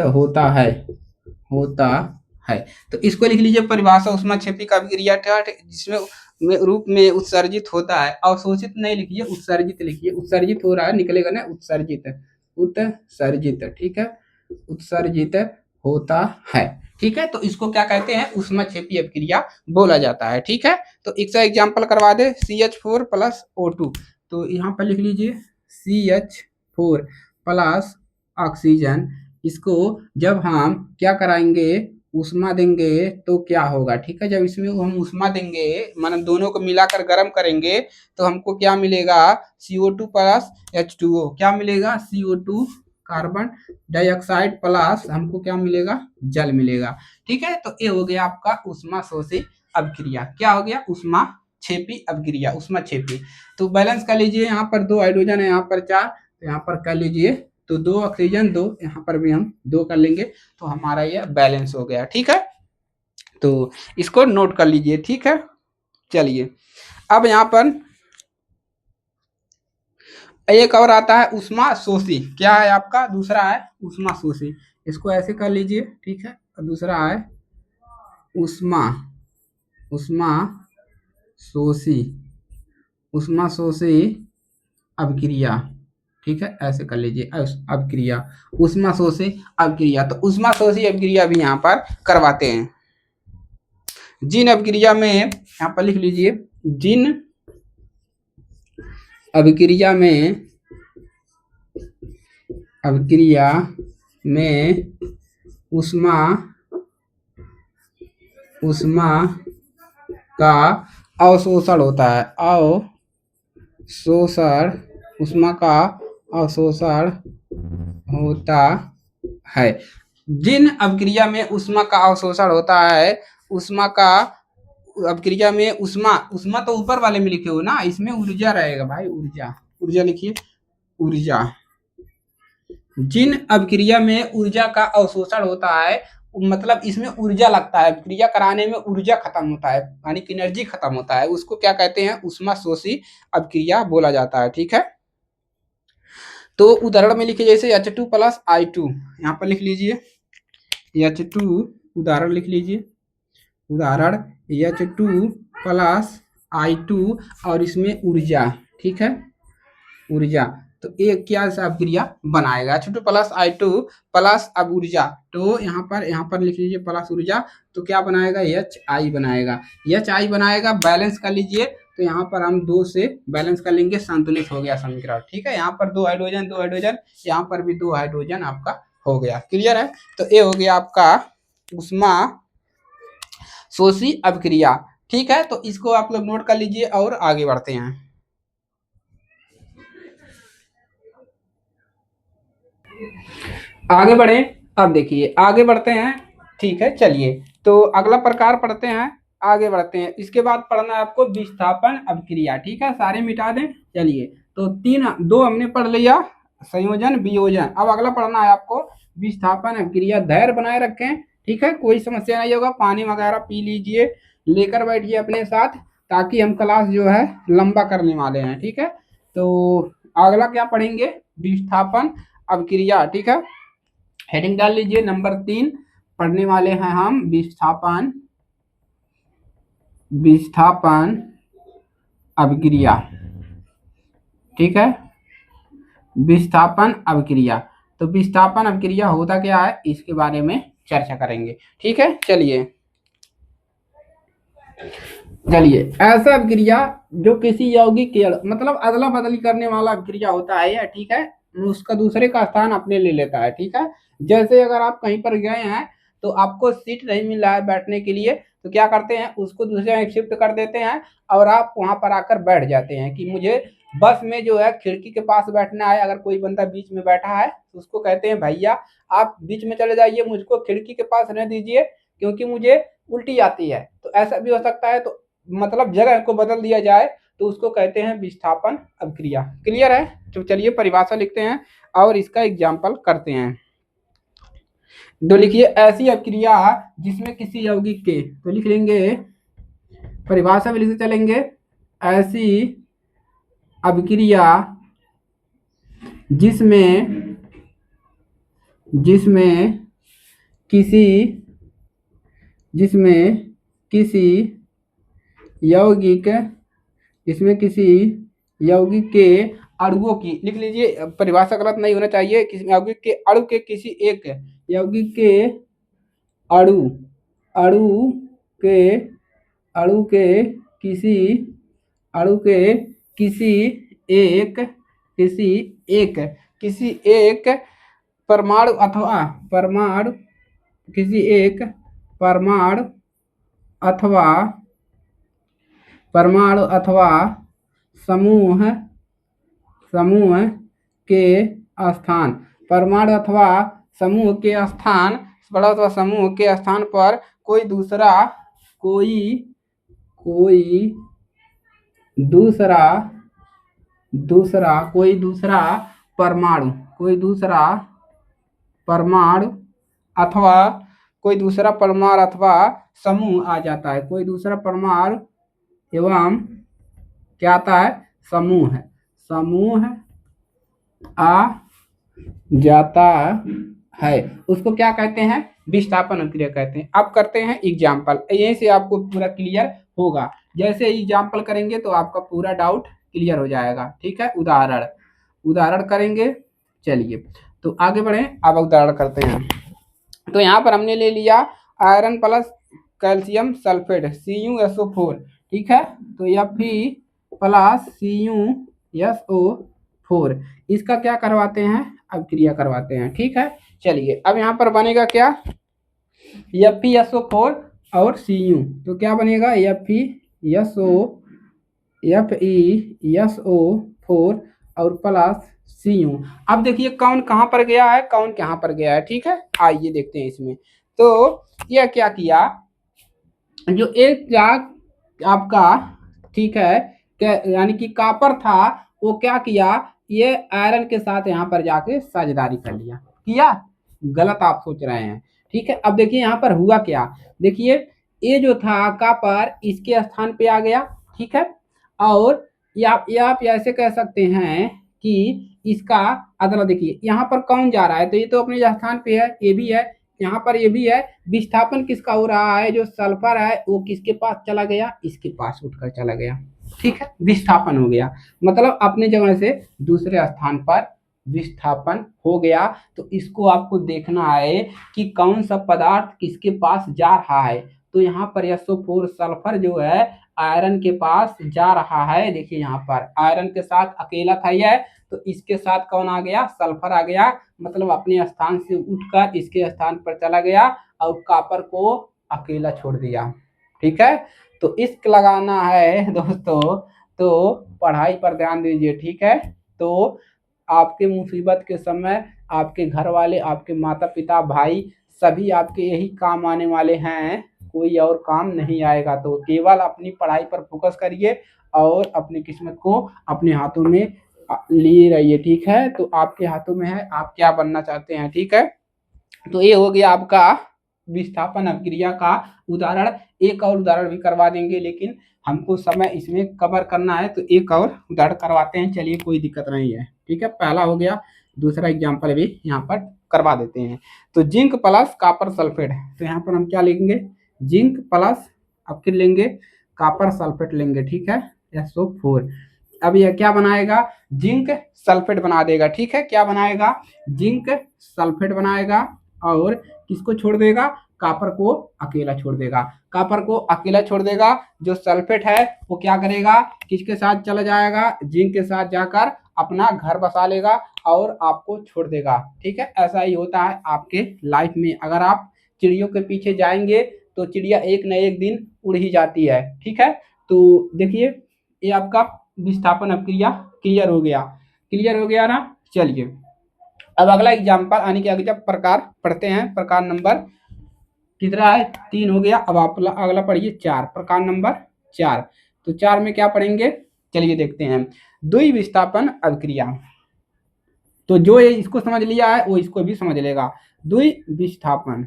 होता है। तो इसको लिख लीजिए परिभाषा ऊष्माक्षेपी का अभिक्रिया, जिसमें रूप में उत्सर्जित होता है। अवशोषित नहीं लिखिए, उत्सर्जित लिखिए। उत्सर्जित हो रहा है, निकलेगा ना उत्सर्जित, उत्सर्जित, ठीक है, उत्सर्जित होता है, ठीक है। तो इसको क्या कहते हैं, ऊष्माक्षेपी अभिक्रिया बोला जाता है, ठीक है। तो एक सा एग्जाम्पल करवा दे, CH4 प्लस O2। तो यहाँ पर लिख लीजिए CH4 प्लस ऑक्सीजन, इसको जब हम क्या कराएंगे, ऊष्मा देंगे तो क्या होगा, ठीक है। जब इसमें हम ऊष्मा देंगे, माने दोनों को मिलाकर गर्म करेंगे, तो हमको क्या मिलेगा, CO2 प्लस H2O, क्या मिलेगा, CO2 कार्बन डाइऑक्साइड प्लस हमको क्या मिलेगा, जल मिलेगा, ठीक है। तो ये हो गया आपका ऊष्मा शोषी अभिक्रिया। क्या हो गया, ऊष्मा छेपी अभिक्रिया, ऊष्मा छेपी। तो बैलेंस कर लीजिए, यहाँ पर 2 हाइड्रोजन है, यहाँ पर 4, तो यहाँ पर कर लीजिए, तो 2 ऑक्सीजन 2, यहाँ पर भी हम 2 कर लेंगे, तो हमारा यह बैलेंस हो गया, ठीक है। तो इसको नोट कर लीजिए, ठीक है। चलिए अब यहाँ पर एक और आता है ऊष्मा शोषी। क्या है आपका, दूसरा है ऊष्मा शोषी, इसको ऐसे कर लीजिए, ठीक है। दूसरा है ऊष्मा, ऊष्मा शोषी, ऊष्मा शोषी अभिक्रिया, ठीक है, ऐसे कर लीजिए अभिक्रिया, ऊष्मा शोषी अभिक्रिया। तो ऊष्मा शोषी अभिक्रिया भी यहाँ पर करवाते हैं। जिन अभिक्रिया में, यहाँ पर लिख लीजिए, जिन अभिक्रिया में, अभिक्रिया में ऊष्मा, ऊष्मा का अवशोषण होता है, अवशोषण, ऊष्मा का अवशोषण होता है। जिन अभिक्रिया में ऊष्मा का अवशोषण होता है, ऊष्मा का अभिक्रिया में ऊष्मा, ऊष्मा तो ऊपर वाले में लिखे हो ना, इसमें ऊर्जा रहेगा भाई, ऊर्जा, ऊर्जा लिखिए, ऊर्जा। जिन अभिक्रिया में ऊर्जा का अवशोषण होता है, मतलब इसमें ऊर्जा लगता है, अभिक्रिया कराने में ऊर्जा खत्म होता है, यानी कि एनर्जी खत्म होता है, उसको क्या कहते हैं, ऊष्मा शोषी अभिक्रिया बोला जाता है, ठीक है। तो उदाहरण में लिखिए, जैसे H2 प्लस I2, यहाँ पर लिख लीजिए H2, उदाहरण लिख लीजिए, उदाहरण H2 प्लस I2, और इसमें ऊर्जा, ठीक है, ऊर्जा। तो ये क्या अभिक्रिया बनाएगा, H2 प्लस I2 प्लस अब ऊर्जा, तो यहाँ पर लिख लीजिए प्लस ऊर्जा, तो क्या बनाएगा, HI बनाएगा, HI बनाएगा। बैलेंस कर लीजिए, तो यहाँ पर हम 2 से बैलेंस कर लेंगे, संतुलित हो गया समीकरण, ठीक है। यहाँ पर 2 हाइड्रोजन 2 हाइड्रोजन, यहाँ पर भी 2 हाइड्रोजन आपका हो गया, क्लियर है। तो ये हो गया आपका ऊष्मा शोषी अभिक्रिया, ठीक है। तो इसको आप लोग नोट कर लीजिए और आगे बढ़ते हैं। आगे बढ़े, अब देखिए आगे बढ़ते हैं, ठीक है। चलिए तो अगला प्रकार पढ़ते हैं, आगे बढ़ते हैं। इसके बाद पढ़ना है आपको विस्थापन अभिक्रिया, ठीक है, सारे मिटा दें। चलिए तो 2 हमने पढ़ लिया, संयोजन वियोजन। अब अगला पढ़ना है आपको विस्थापन अभिक्रिया। धैर्य बनाए रखें, ठीक है, कोई समस्या नहीं होगा, पानी वगैरह पी लीजिए, लेकर बैठिए अपने साथ, ताकि हम क्लास जो है लंबा करने वाले हैं, ठीक है। तो अगला क्या पढ़ेंगे, विस्थापन अभिक्रिया, ठीक है। हेडिंग डाल लीजिए, नंबर 3 पढ़ने वाले हैं हम विस्थापन, विस्थापन अभिक्रिया, ठीक है, विस्थापन अभिक्रिया। तो विस्थापन अभिक्रिया होता क्या है, इसके बारे में चर्चा करेंगे, ठीक है। चलिए ऐसा अभिक्रिया जो किसी यौगिक के, मतलब अदला बदली करने वाला अभिक्रिया होता है यह, ठीक है, उसका दूसरे का स्थान अपने ले लेता है, ठीक है। जैसे अगर आप कहीं पर गए हैं, तो आपको सीट नहीं मिल रहा है बैठने के लिए, तो क्या करते हैं, उसको दूसरे में शिफ्ट कर देते हैं, और आप वहां पर आकर बैठ जाते हैं कि मुझे बस में जो है खिड़की के पास बैठना है। अगर कोई बंदा बीच में बैठा है, तो उसको कहते हैं भैया आप बीच में चले जाइए, मुझको खिड़की के पास रहने दीजिए, क्योंकि मुझे उल्टी आती है। तो ऐसा भी हो सकता है, तो मतलब जगह को बदल दिया जाए, तो उसको कहते हैं विस्थापन अभिक्रिया, क्लियर है। तो चलिए परिभाषा लिखते हैं और इसका एग्जाम्पल करते हैं। तो लिखिए, ऐसी अभिक्रिया जिसमें किसी यौगिक के, तो लिख लेंगे परिभाषा में लिखते चलेंगे, ऐसी अभिक्रिया जिसमें किसी यौगिक, इसमें किसी यौगिक के अणुओं की, लिख लीजिए परिभाषा गलत नहीं होना चाहिए, किसी यौगिक के अणु के किसी एक यौगिक के अणु अणु के अणु के किसी अणु के किसी एक किसी एक परमाणु अथवा किसी एक परमाणु अथवा समूह के स्थान, परमाणु अथवा समूह के स्थान, अथवा समूह के स्थान पर कोई दूसरा परमाणु अथवा समूह आ जाता है, कोई दूसरा परमाणु एवं क्या आता है, समूह आ जाता है, उसको क्या कहते हैं, विस्थापन अभिक्रिया कहते हैं। अब करते हैं एग्जाम्पल, यहीं से आपको पूरा क्लियर होगा। जैसे एग्जाम्पल करेंगे तो आपका पूरा डाउट क्लियर हो जाएगा। ठीक है, उदाहरण करेंगे। चलिए तो आगे बढ़े, अब उदाहरण करते हैं। तो यहाँ पर हमने ले लिया iron plus calcium sulphate CuSO4। ठीक है, तो Fe प्लस CuSO4, इसका क्या करवाते हैं, अभिक्रिया करवाते हैं। ठीक है, चलिए अब यहाँ पर बनेगा क्या, FeSO4 और Cu, तो क्या बनेगा FeSO4 और प्लस Cu। अब देखिए कौन कहाँ पर गया है, कौन कहाँ पर गया है। ठीक है, आइए देखते हैं इसमें। तो यह क्या किया, जो एक जाग आपका, ठीक है, यानी कि कॉपर था, वो क्या किया, ये आयरन के साथ यहाँ पर जाके साझेदारी कर किया, गलत आप सोच रहे हैं। ठीक है, अब देखिए यहाँ पर हुआ क्या, देखिए ये जो था कॉपर इसके स्थान पे आ गया। ठीक है, और आप ऐसे कह सकते हैं कि इसका अदला, देखिए यहाँ पर कौन जा रहा है, तो ये तो अपने स्थान पे है, ये भी है, यहाँ पर ये भी है। विस्थापन किसका हो रहा है, जो सल्फर है वो किसके पास चला गया, इसके पास उठकर चला गया। ठीक है, विस्थापन हो गया, मतलब अपने जगह से दूसरे स्थान पर विस्थापन हो गया। तो इसको आपको देखना है कि कौन सा पदार्थ किसके पास जा रहा है। तो यहाँ पर SO4 सल्फर जो है आयरन के पास जा रहा है। देखिए यहाँ पर आयरन के साथ अकेला था यह, तो इसके साथ कौन आ गया, सल्फर आ गया, मतलब अपने स्थान से उठकर इसके स्थान पर चला गया और कॉपर को अकेला छोड़ दिया। ठीक है, तो इश्क लगाना है दोस्तों, तो पढ़ाई पर ध्यान दीजिए। ठीक है, तो आपके मुसीबत के समय आपके घर वाले, आपके माता पिता, भाई सभी आपके यही काम आने वाले हैं, कोई और काम नहीं आएगा। तो केवल अपनी पढ़ाई पर फोकस करिए और अपनी किस्मत को अपने हाथों में लिए रहिए। ठीक है, तो आपके हाथों में है, आप क्या बनना चाहते हैं। ठीक है, तो ये हो गया आपका विस्थापन अभिक्रिया का उदाहरण। एक और उदाहरण भी करवा देंगे, लेकिन हमको समय इसमें कवर करना है, तो एक और उदाहरण करवाते हैं। चलिए, कोई दिक्कत नहीं है। ठीक है, पहला हो गया, दूसरा एग्जाम्पल भी यहाँ पर करवा देते हैं। तो जिंक प्लस कॉपर सल्फेट, तो यहाँ पर हम क्या लेंगे, जिंक प्लस अब फिर लेंगे कॉपर सल्फेट लेंगे। ठीक है, SO4। अब यह क्या बनाएगा, जिंक सल्फेट बना देगा। ठीक है, क्या बनाएगा, जिंक सल्फेट बनाएगा और किसको छोड़ देगा, कॉपर को अकेला छोड़ देगा। कॉपर को अकेला छोड़ देगा, जो सल्फेट है वो क्या करेगा, किसके साथ चला जाएगा, जिंक के साथ जाकर अपना घर बसा लेगा और आपको छोड़ देगा। ठीक है, ऐसा ही होता है आपके लाइफ में। अगर आप चिड़ियों के पीछे जाएंगे तो चिड़िया एक न एक दिन उड़ ही जाती है। ठीक है, तो देखिए ये आपका विस्थापन अभिक्रिया क्लियर हो गया ना। चलिए अब अगला एग्जाम्पल आने के आगे जब प्रकार पढ़ते हैं, प्रकार नंबर कितना है, 3 हो गया। अब आप अगला पढ़िए 4, प्रकार नंबर 4। तो 4 में क्या पढ़ेंगे, चलिए देखते हैं, द्विविस्थापन अभिक्रिया। तो जो ये इसको समझ लिया है वो इसको भी समझ लेगा। द्विविस्थापन,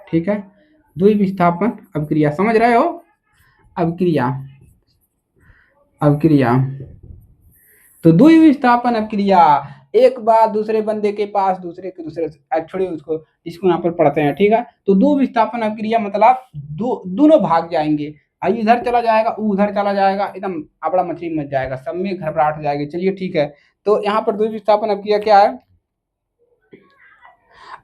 ठीक है, द्विविस्थापन अभिक्रिया समझ रहे हो, अभिक्रिया। तो द्विविस्थापन अभिक्रिया, एक बार दूसरे बंदे के पास दूसरे के दूसरे छोड़िए उसको, इसको यहाँ पर पढ़ते हैं, ठीक है। तो दो विस्थापन अभिक्रिया मतलब दोनों भाग जाएंगे, इधर चला जाएगा उधर चला जाएगा, एकदम अपड़ा मछली मच जाएगा, सब में घबराहट हो जाएगी। चलिए ठीक है, तो यहाँ पर दो विस्थापन अभिक्रिया क्या है,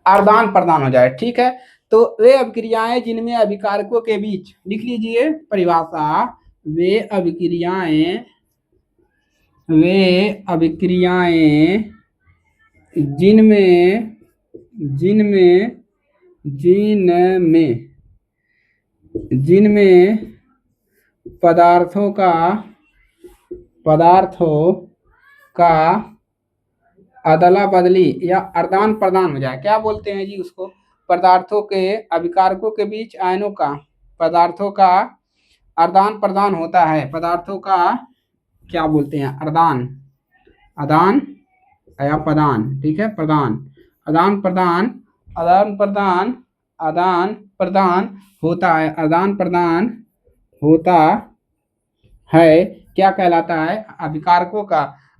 आदान प्रदान हो जाए, ठीक है। तो वे अभिक्रियाएं जिनमें अभिकारकों के बीच, लिख लीजिए परिभाषा, वे अभिक्रियाएं जिनमें जिनमें जिनमें जिनमें पदार्थों का अदला बदली या आदान प्रदान हो जाए। क्या बोलते हैं जी उसको, पदार्थों के अभिकारकों के बीच आयनों का, पदार्थों का आदान प्रदान होता है, पदार्थों का क्या बोलते हैं, आदान या प्रदान, ठीक है, प्रदान, आदान प्रदान होता है, आदान प्रदान होता है, क्या कहलाता है,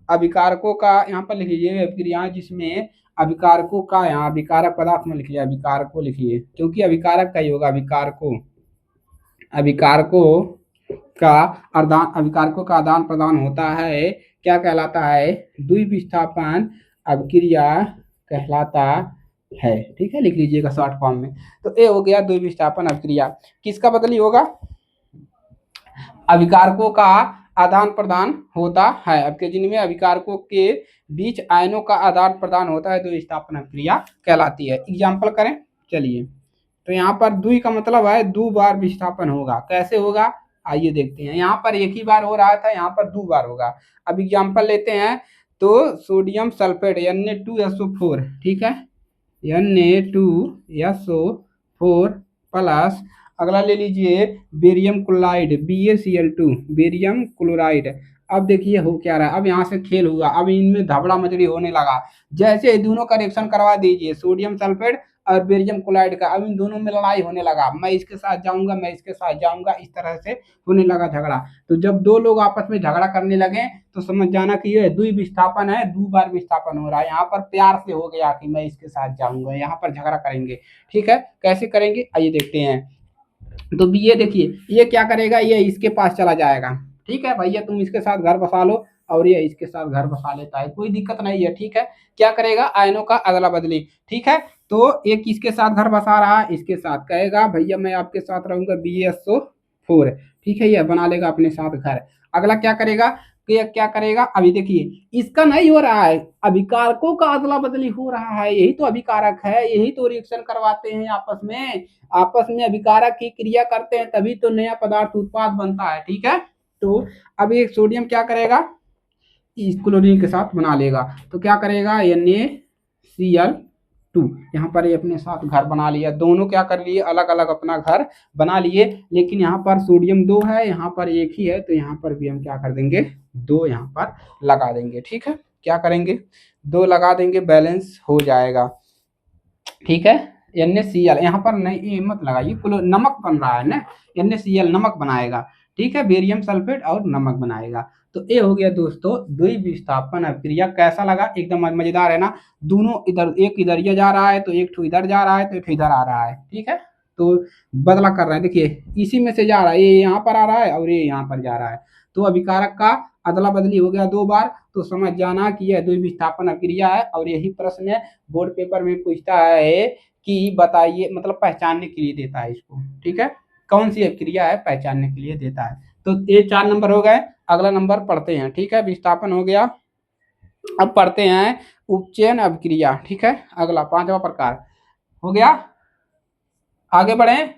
अभिकारकों का यहाँ पर लिख लीजिए अभिक्रियाएं जिसमें अभिकारकों का, यहाँ अभिकारक पदार्थ में लिखिए, अभिकारकों लिखिए, क्योंकि अभिकारक का ही होगा, अभिकारकों का आदान प्रदान होता है, क्या कहलाता है, द्विविस्थापन अभिक्रिया कहलाता है, ठीक है, लिख लीजिएगा शॉर्ट फॉर्म में। तो ये हो गया द्विविस्थापन अभिक्रिया, किसका बदली होगा, अभिकारकों का आदान प्रदान होता है, आपके जिनमें अभिकारकों के बीच आयनों का आदान प्रदान होता है, द्विविस्थापन अभिक्रिया कहलाती है। एग्जाम्पल करें, चलिए, तो यहाँ पर द्वि का मतलब है दो बार विस्थापन होगा, कैसे होगा आइए देखते हैं। यहाँ पर एक ही बार हो रहा था, यहाँ पर दो बार होगा। अब एग्जाम्पल लेते हैं, तो सोडियम सल्फेट Na2SO4, ठीक है, Na2SO4 प्लस, अगला ले लीजिए barium chloride BaCl2, barium chloride. अब देखिए हो क्या रहा है, अब यहाँ से खेल हुआ, अब इनमें धबड़ा मचड़ी होने लगा। जैसे दोनों का रिएक्शन करवा दीजिए, सोडियम सल्फेट और बेरियम क्लोराइड का, अब इन दोनों में लड़ाई होने लगा, मैं इसके साथ जाऊंगा मैं इसके साथ जाऊंगा, इस तरह से होने लगा झगड़ा। तो जब दो लोग आपस में झगड़ा करने लगे तो समझ जाना कि ये द्विविस्थापन है, दो बार विस्थापन हो रहा है। यहाँ पर प्यार से हो गया कि मैं इसके साथ जाऊंगा, यहाँ पर झगड़ा करेंगे, ठीक है, कैसे करेंगे आइए देखते हैं। तो ये देखिए ये क्या करेगा, ये इसके पास चला जाएगा, ठीक है भैया तुम इसके साथ घर बसा लो, और ये इसके साथ घर बसा लेता है, कोई दिक्कत नहीं है, ठीक है। क्या करेगा, आयनों का अदला बदली, ठीक है। तो एक इसके साथ घर बसा रहा है, इसके साथ कहेगा भैया मैं आपके साथ रहूंगा BaSO4, ठीक है, ये बना लेगा अपने साथ घर। अगला क्या करेगा, क्या करेगा, अभी देखिए इसका नहीं हो रहा है, अभिकारकों का अदला बदली हो रहा है, यही तो अभिकारक है, यही तो रिएक्शन करवाते हैं आपस में अभिकारक की क्रिया करते हैं, तभी तो नया पदार्थ उत्पाद बनता है, ठीक है। तो अब एक सोडियम क्या करेगा, इस क्लोरीन के साथ बना लेगा, तो क्या करेगा NaCl2, यहाँ पर ये अपने साथ घर बना लिया, दोनों क्या कर लिए, अलग अलग अपना घर बना लिए, लेकिन यहाँ पर सोडियम दो है, यहाँ पर एक ही है, तो यहाँ पर भी हम क्या कर देंगे, दो यहाँ पर लगा देंगे, ठीक है, क्या करेंगे, दो लगा देंगे, बैलेंस हो जाएगा, ठीक है। NaCl यहाँ पर नहीं मत लगाइए, नमक बन रहा है ना, NaCl नमक बनाएगा, ठीक है, बेरियम सल्फेट और नमक बनाएगा। तो ये हो गया दोस्तों द्विविस्थापन अभिक्रिया। कैसा लगा, एकदम मजेदार है ना, दोनों इधर, एक इधर ये जा रहा है तो एक इधर जा रहा है तो एक इधर आ रहा है, ठीक है, तो बदला कर रहा है, देखिए इसी में से जा रहा है, ये यहाँ पर आ रहा है और ये यहाँ पर जा रहा है, तो अभिकारक का अदला बदली हो गया दो बार, तो समझ जाना कि यह द्विविस्थापन अभिक्रिया है। और यही प्रश्न बोर्ड पेपर में पूछता है कि बताइए, मतलब पहचानने के लिए देता है इसको, ठीक है, कौन सी अभिक्रिया है पहचानने के लिए देता है। तो ये 4 नंबर हो गए, अगला नंबर पढ़ते हैं, ठीक है, विस्थापन हो गया। अब पढ़ते हैं उपचयन अभिक्रिया, ठीक है, अगला 5वां प्रकार हो गया। आगे बढ़े,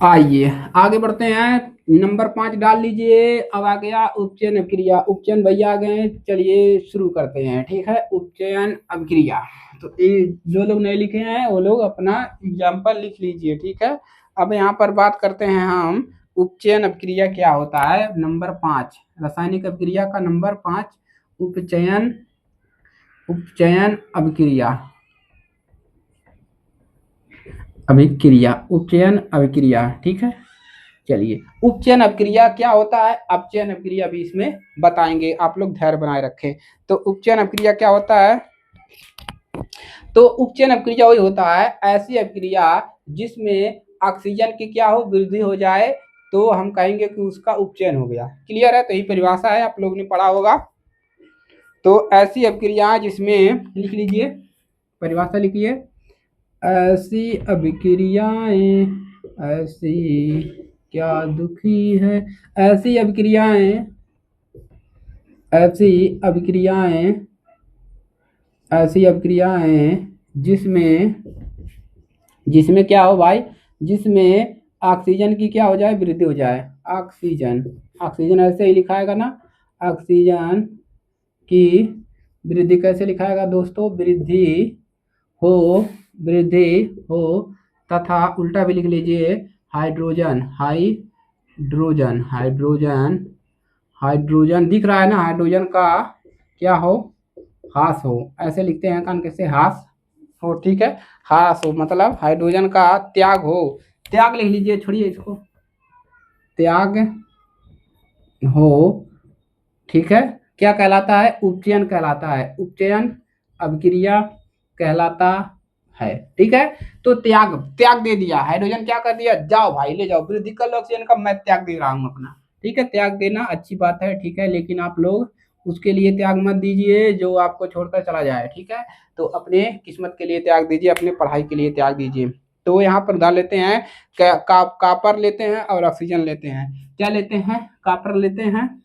आइए आगे बढ़ते हैं, नंबर 5 डाल लीजिए। अब आ गया उपचयन अभिक्रिया, उपचयन भैया आ गए, चलिए शुरू करते हैं, ठीक है, उपचयन अभिक्रिया। तो ये जो लोग नहीं लिखे हैं वो लोग अपना एग्जाम्पल लिख लीजिए, ठीक है। अब यहाँ पर बात करते हैं हम उपचयन अभिक्रिया क्या होता है, नंबर 5 रासायनिक अभिक्रिया का नंबर 5 उपचयन अभिक्रिया, उपचयन अभिक्रिया, ठीक है। चलिए, उपचयन अपक्रिया क्या होता है, अपचयन अपक्रिया भी इसमें बताएंगे, आप लोग धैर्य बनाए रखें। तो उपचयन अपक्रिया क्या होता है, तो उपचयन अपक्रिया वही होता है, ऐसी अपक्रिया जिसमें ऑक्सीजन की क्या हो, वृद्धि हो जाए, तो हम कहेंगे कि उसका उपचयन हो गया। क्लियर है, तो यही परिभाषा है, आप लोगों ने पढ़ा होगा। तो ऐसी अपक्रिया जिसमें, लिख लीजिए परिभाषा लिखिए, ऐसी अभिक्रियाएं, ऐसी क्या दुखी है, ऐसी अभिक्रियाएं, ऐसी अभिक्रियाएं, ऐसी अभिक्रियाएं जिसमें, जिसमें क्या हो भाई, जिसमें ऑक्सीजन की क्या हो जाए, वृद्धि हो जाए। ऑक्सीजन, ऑक्सीजन ऐसे ही लिखाएगा ना, ऑक्सीजन की वृद्धि कैसे लिखाएगा दोस्तों, वृद्धि हो, वृद्धि हो, तथा उल्टा भी लिख लीजिए, हाइड्रोजन, हाइड्रोजन, हाइड्रोजन, हाइड्रोजन दिख रहा है ना, हाइड्रोजन का क्या हो, ह्रास हो, ऐसे लिखते हैं कान कैसे, ह्रास हो, ठीक है, ह्रास हो मतलब हाइड्रोजन का त्याग हो, त्याग लिख लीजिए, छोड़िए इसको, त्याग हो, ठीक है, क्या कहलाता है, उपचयन कहलाता है, उपचयन अभिक्रिया कहलाता है, ठीक है। तो त्याग, त्याग दे दिया, हाइड्रोजन क्या कर दिया, जाओ भाई ले जाओ, वृद्धि कर लो ऑक्सीजन का, मैं त्याग दे रहा हूँ अपना, ठीक है, त्याग देना अच्छी बात है, ठीक है, लेकिन आप लोग उसके लिए त्याग मत दीजिए जो आपको छोड़कर चला जाए, ठीक है। तो अपने किस्मत के लिए त्याग दीजिए, अपने पढ़ाई के लिए त्याग दीजिए। तो यहाँ पर डाल लेते हैं, कापर लेते हैं और ऑक्सीजन लेते हैं, क्या लेते हैं, कापर लेते हैं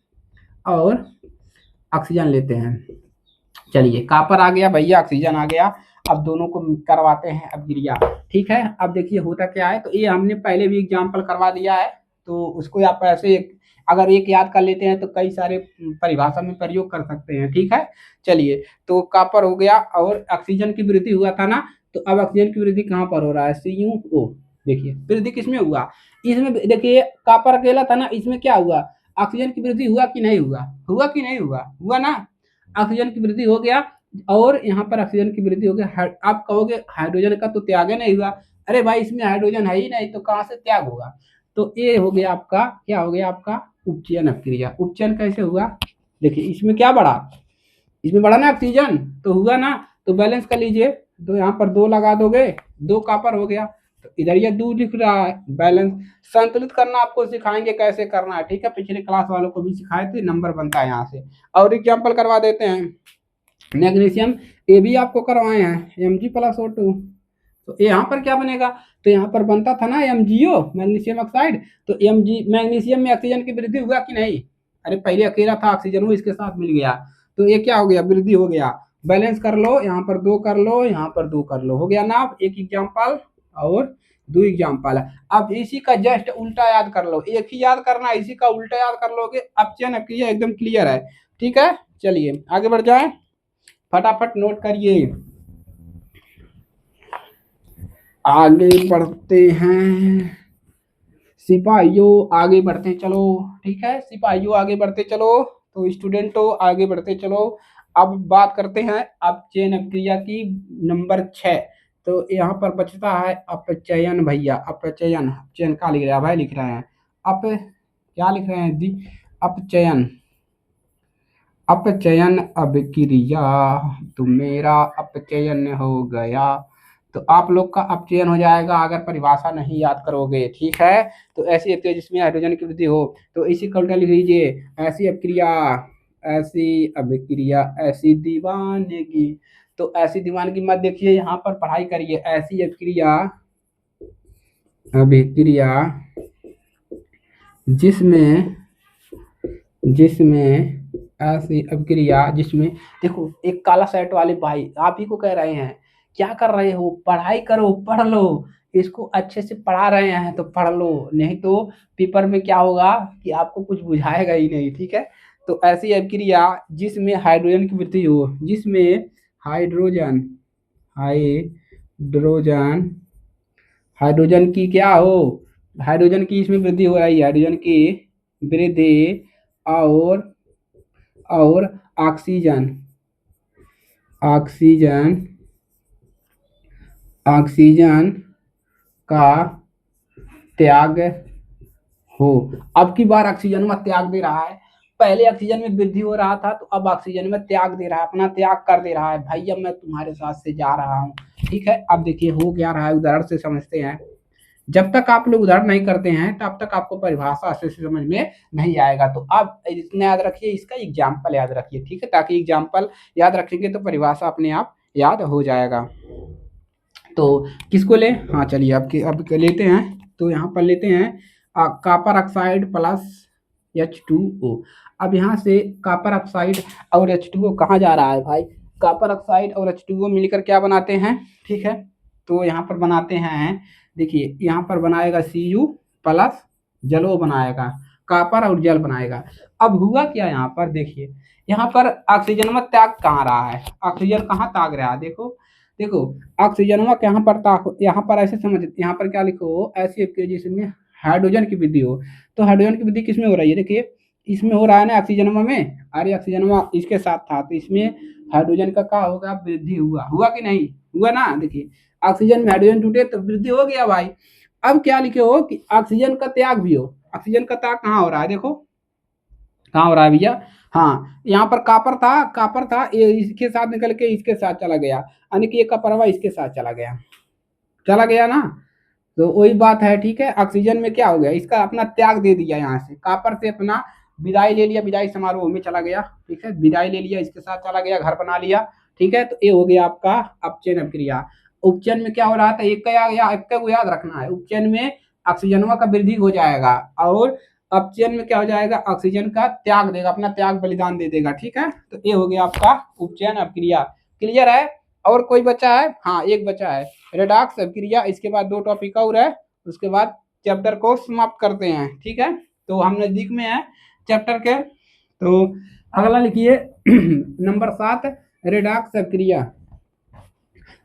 और ऑक्सीजन लेते हैं। चलिए, कापर आ गया भैया, ऑक्सीजन आ गया, अब दोनों को करवाते हैं अपक्रिया, ठीक है। अब देखिए होता क्या है, तो ये हमने पहले भी एग्जाम्पल करवा दिया है, तो उसको आप ऐसे अगर एक याद कर लेते हैं तो कई सारे परिभाषा में प्रयोग कर सकते हैं, ठीक है। चलिए, तो कापर हो गया और ऑक्सीजन की वृद्धि हुआ था ना, तो अब ऑक्सीजन की वृद्धि कहाँ पर हो रहा है, CuO, देखिए वृद्धि किसमें हुआ, इसमें देखिए, कापर अकेला था ना, इसमें क्या हुआ, ऑक्सीजन की वृद्धि हुआ कि नहीं हुआ, हुआ कि नहीं हुआ, हुआ ना, ऑक्सीजन की वृद्धि हो गया, और यहाँ पर ऑक्सीजन की वृद्धि हो गया। आप कहोगे हाइड्रोजन का तो त्याग नहीं हुआ, अरे भाई इसमें हाइड्रोजन है ही नहीं, तो कहाँ से त्याग होगा, तो ये हो गया आपका, क्या हो गया आपका, उपचयन अपक्रिया। उपचयन कैसे हुआ, देखिए इसमें क्या बढ़ा, इसमें बढ़ा ना ऑक्सीजन, तो हुआ ना, तो बैलेंस कर लीजिए, तो यहाँ पर 2 लगा दोगे, 2 कापर हो गया, तो इधर ये 2 लिख रहा है, बैलेंस संतुलित करना आपको सिखाएंगे कैसे करना है, ठीक है, पिछले क्लास वालों को भी सिखाए थे, नंबर बनता है यहाँ से। और एग्जाम्पल करवा देते हैं, मैग्नीशियम, ये भी आपको करवाए हैं, Mg+O2, तो यहाँ पर क्या बनेगा, तो यहाँ पर बनता था ना MgO, मैग्नीशियम ऑक्साइड, तो मैग्नीशियम में ऑक्सीजन की वृद्धि हुआ कि नहीं, अरे पहले अकेला था ऑक्सीजन, वो इसके साथ मिल गया, तो ये क्या हो गया, वृद्धि हो गया, बैलेंस कर लो, यहाँ पर 2 कर लो, यहाँ पर 2 कर लो, हो गया ना, एक एग्जाम्पल और 2 एग्जाम्पल है। अब इसी का जस्ट उल्टा याद कर लो, एक ही याद करना, इसी का उल्टा याद कर लोगे, अपचयन अपक्रिया एकदम क्लियर है, ठीक है। चलिए आगे बढ़ जाए, फटाफट नोट करिए, आगे बढ़ते हैं सिपाहियों, आगे बढ़ते चलो, ठीक है सिपाहियों, आगे बढ़ते चलो, तो स्टूडेंटों आगे बढ़ते चलो। अब बात करते हैं अपचयन अपक्रिया की नंबर 6, तो यहाँ पर बचता है अपचयन भैया, अपचयन, अपचयन क्या लिख रहा है भाई, लिख रहे हैं अप, क्या लिख रहे हैं दी, अपचयन, अपचयन अभिक्रिया, तो मेरा अपचयन हो गया, तो आप लोग का अपचयन हो जाएगा अगर परिभाषा नहीं याद करोगे, ठीक है। तो ऐसी अपक्रिया जिसमें हाइड्रोजन की वृद्धि हो, तो इसी का उल्टा लिख लीजिए, ऐसी अपक्रिया, ऐसी अभिक्रिया, ऐसी दीवानगी, तो ऐसी दीवानगी मत देखिए, यहाँ पर पढ़ाई करिए, ऐसी अपक्रिया, अभिक्रिया जिसमें, जिसमें ऐसी अपक्रिया जिसमें, देखो एक काला शर्ट वाले भाई आप ही को कह रहे हैं, क्या कर रहे हो, पढ़ाई करो, पढ़ लो, इसको अच्छे से पढ़ा रहे हैं तो पढ़ लो, नहीं तो पेपर में क्या होगा कि आपको कुछ बुझाएगा ही नहीं, ठीक है। तो ऐसी अपक्रिया जिसमें हाइड्रोजन की वृद्धि हो, जिसमें हाइड्रोजन, हाइड्रोजन, हाइड्रोजन की क्या हो, हाइड्रोजन की इसमें वृद्धि हो रही है, हाइड्रोजन की वृद्धि, और ऑक्सीजन, ऑक्सीजन, ऑक्सीजन का त्याग हो। अब की बार ऑक्सीजन में त्याग दे रहा है, पहले ऑक्सीजन में वृद्धि हो रहा था तो अब ऑक्सीजन में त्याग दे रहा है, अपना त्याग कर दे रहा है। भाई अब मैं तुम्हारे साथ से जा रहा हूँ, ठीक है। अब देखिए हो क्या रहा है, उदाहरण से समझते हैं। जब तक आप लोग उदाहरण नहीं करते हैं तब तक आपको परिभाषा अच्छे से समझ में नहीं आएगा। तो आप इतना याद रखिए, इसका एग्जाम्पल याद रखिए, ठीक है, ताकि एग्जाम्पल याद रखेंगे तो परिभाषा अपने आप याद हो जाएगा। तो किसको ले, हाँ चलिए अब लेते हैं। तो यहाँ पर लेते हैं कॉपर ऑक्साइड प्लस H2O। अब यहाँ से कॉपर ऑक्साइड और H2O कहाँ जा रहा है भाई, कॉपर ऑक्साइड और H2O मिलकर क्या बनाते हैं, ठीक है। तो यहाँ पर बनाते हैं, देखिए यहाँ पर बनाएगा Cu प्लस जलो बनाएगा, कॉपर और जल बनाएगा। अब हुआ क्या यहाँ पर, देखिए यहाँ पर ऑक्सीजन में त्याग कहाँ रहा है, ऑक्सीजन कहाँ त्याग रहा है, देखो देखो ऑक्सीजन में यहाँ पर यहाँ पर ऐसे समझ, यहाँ पर क्या लिखो, ऐसी जिसमें हाइड्रोजन की वृद्धि हो। तो हाइड्रोजन की वृद्धि किसमें हो रही है, देखिए इसमें हो रहा है ना ऑक्सीजन में, अरे ऑक्सीजन में इसके साथ था तो इसमें हाइड्रोजन का क्या होगा, वृद्धि हुआ कि नहीं हुआ ना। देखिए ऑक्सीजन में हाइड्रोजन टूटे तो वृद्धि हो गया भाई। अब क्या लिखे हो कि ऑक्सीजन का त्याग भी हो, ऑक्सीजन का त्याग कहाँ हो रहा है, देखो कहाँ हो रहा है भैया, हाँ यहाँ पर कॉपर था ये इसके साथ निकल के इसके साथ चला गया, यानी कि ये कॉपर इसके साथ चला गया ना। तो वही बात है, ठीक है। ऑक्सीजन में क्या हो गया, इसका अपना त्याग दे दिया, यहाँ से कॉपर से अपना विदाई ले लिया, विदाई समारोह में चला गया, ठीक है, विदाई ले लिया, इसके साथ चला गया, घर बना लिया, ठीक है। तो ये हो गया आपका अपचयन अभिक्रिया। उपचयन में क्या हो रहा था, एक को याद रखना है, उपचयन में ऑक्सीजनों का वृद्धि हो जाएगा और अपचयन में क्या हो जाएगा, ऑक्सीजन का त्याग देगा, अपना त्याग बलिदान दे देगा, ठीक है। तो ये हो गया आपका उपचयन अभिक्रिया। क्लियर है, और कोई बचा है, हाँ एक बचा है रेडॉक्स अभिक्रिया। इसके बाद 2 टॉपिक और है, उसके बाद चैप्टर को समाप्त करते हैं, ठीक है। तो हम नजदीक में है चैप्टर के, तो अगला लिखिए नंबर 7 रेडॉक्स अभिक्रिया।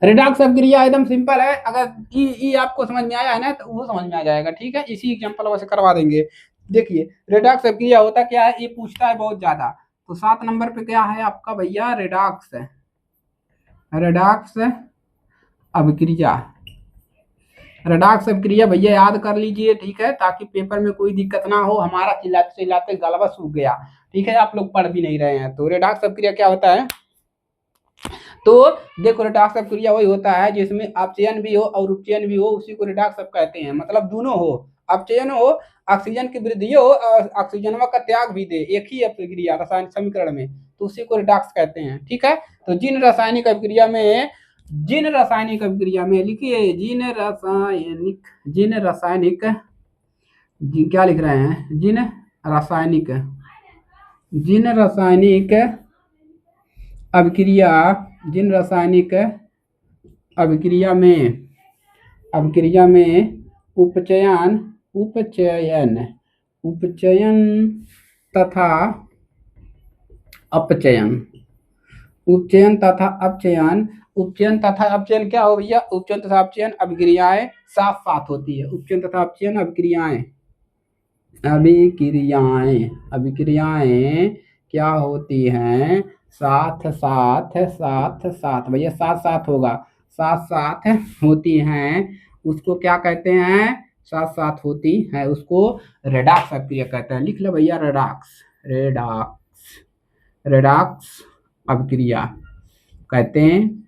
रेडॉक्स अभिक्रिया एकदम सिंपल है, अगर ई आपको समझ में आया है ना तो वो समझ में आ जाएगा, ठीक है। इसी एग्जांपल वैसे करवा देंगे। देखिए रेडॉक्स अभिक्रिया होता क्या है, ये पूछता है बहुत ज्यादा। तो 7 नंबर पे क्या है आपका भैया, रेडॉक्स अभिक्रिया। रेडॉक्स अभिक्रिया भैया याद कर लीजिए, ठीक है, ताकि पेपर में कोई दिक्कत ना हो। हमारा चिल्लाते चिल्लाते गलबा सूख गया, ठीक है, आप लोग पढ़ भी नहीं रहे हैं। तो रेडॉक्स अभिक्रिया क्या होता है, तो देखो रेडॉक्स अभिक्रिया वही होता है जिसमें अपचयन भी हो और उपचयन भी हो, उसी को रेडॉक्स अब कहते हैं। मतलब दोनों हो, अपचयन हो, ऑक्सीजन की वृद्धि हो और ऑक्सीजन का त्याग भी दे, एक ही अभिक्रिया रासायनिक समीकरण में, तो उसी को रेडॉक्स कहते हैं, ठीक है। तो जिन रासायनिक अभिक्रिया में लिखिए क्या लिख रहे हैं, जिन रासायनिक अभिक्रिया में उपचयन तथा अपचयन क्या हो भैया, उपचयन तथा अपचयन अभिक्रियाएं साथ साथ होती है। उपचयन तथा अपचयन अभिक्रियाएं क्या होती हैं, साथ साथ भैया साथ साथ होगा, साथ साथ होती हैं, उसको क्या कहते हैं, साथ साथ होती है, उसको रेडॉक्स अभिक्रिया कहते हैं। लिख लो भैया रेडॉक्स अभिक्रिया कहते हैं।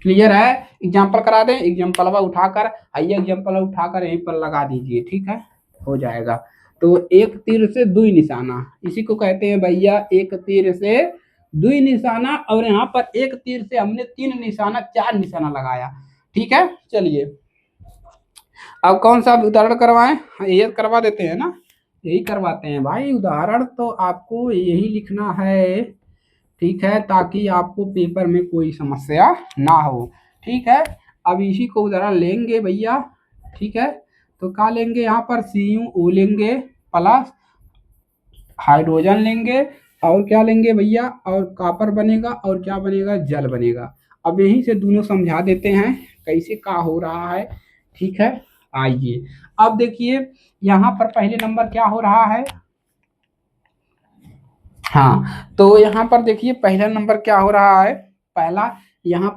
क्लियर है, एग्जाम्पल करा दें, एग्जाम्पल उठाकर यहीं पर लगा दीजिए, ठीक है, हो जाएगा। तो एक तीर से दुई निशाना, इसी को कहते हैं भैया एक तीर से दुई निशाना। और यहाँ पर एक तीर से हमने 3 निशाना 4 निशाना लगाया, ठीक है। चलिए अब कौन सा उदाहरण करवाएं, ये करवा देते हैं ना, यही करवाते हैं भाई। उदाहरण तो आपको यही लिखना है, ठीक है, ताकि आपको पेपर में कोई समस्या ना हो, ठीक है। अब इसी को उदाहरण लेंगे भैया, ठीक है। तो क्या लेंगे, यहाँ पर CuO लेंगे प्लस हाइड्रोजन लेंगे और क्या लेंगे भैया, और कॉपर बनेगा और क्या बनेगा, जल बनेगा। अब यहीं से दोनों समझा देते हैं कैसे क्या हो रहा है, ठीक है। आइए अब देखिए यहाँ पर पहले नंबर क्या हो रहा है, हाँ तो यहाँ पर देखिए पहला नंबर क्या हो रहा है, पहला यहाँ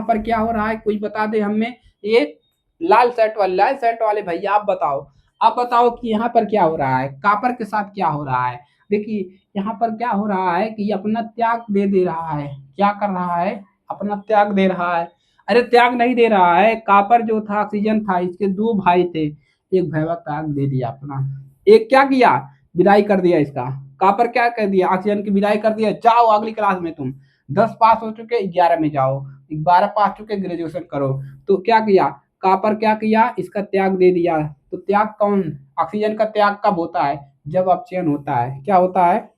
पर क्या हो रहा है, कोई बता दे हमें। एक लाल शर्ट वाले भैया आप बताओ, अब बताओ कि यहाँ पर क्या हो रहा है, कॉपर के साथ क्या हो रहा है। देखिए यहाँ पर क्या हो रहा है कि ये अपना त्याग दे रहा है। क्या कर रहा है, अपना त्याग दे रहा है। अरे त्याग नहीं दे रहा है, कॉपर जो था ऑक्सीजन था, इसके दो भाई थे, एक भैया त्याग दे दिया अपना, एक क्या किया, विदाई कर दिया इसका। कॉपर क्या कर दिया, ऑक्सीजन की विदाई कर दिया, जाओ अगली क्लास में तुम 10 पास हो चुके 11 में जाओ, 12 पास चुके ग्रेजुएशन करो। तो क्या किया, कॉपर क्या किया, इसका त्याग दे दिया। तो त्याग कौन, ऑक्सीजन का त्याग कब होता है, जब अपचयन होता है। क्या होता है,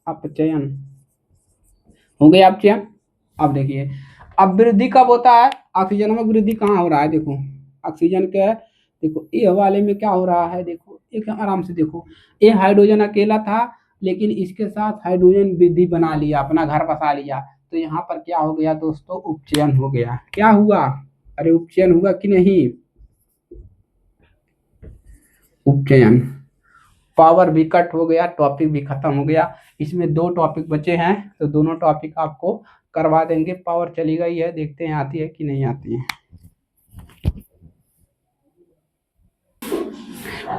अपचयन। हो गया अपचयन। अब देखिए अब वृद्धि कब होता है, ऑक्सीजन में वृद्धि कहाँ हो रहा है, देखो ऑक्सीजन के, देखो ये वाले में क्या हो रहा है, देखो एक आराम से देखो, ये हाइड्रोजन अकेला था, लेकिन इसके साथ हाइड्रोजन वृद्धि बना लिया, अपना घर बसा लिया। तो यहाँ पर क्या हो गया दोस्तों, उपचयन हो गया। क्या हुआ, अरे उपचयन हुआ कि नहीं, उपचयन। पावर भी कट हो गया, टॉपिक भी खत्म हो गया। इसमें दो टॉपिक बचे हैं, तो दोनों टॉपिक आपको करवा देंगे। पावर चली गई है, देखते हैं आती है कि नहीं आती है।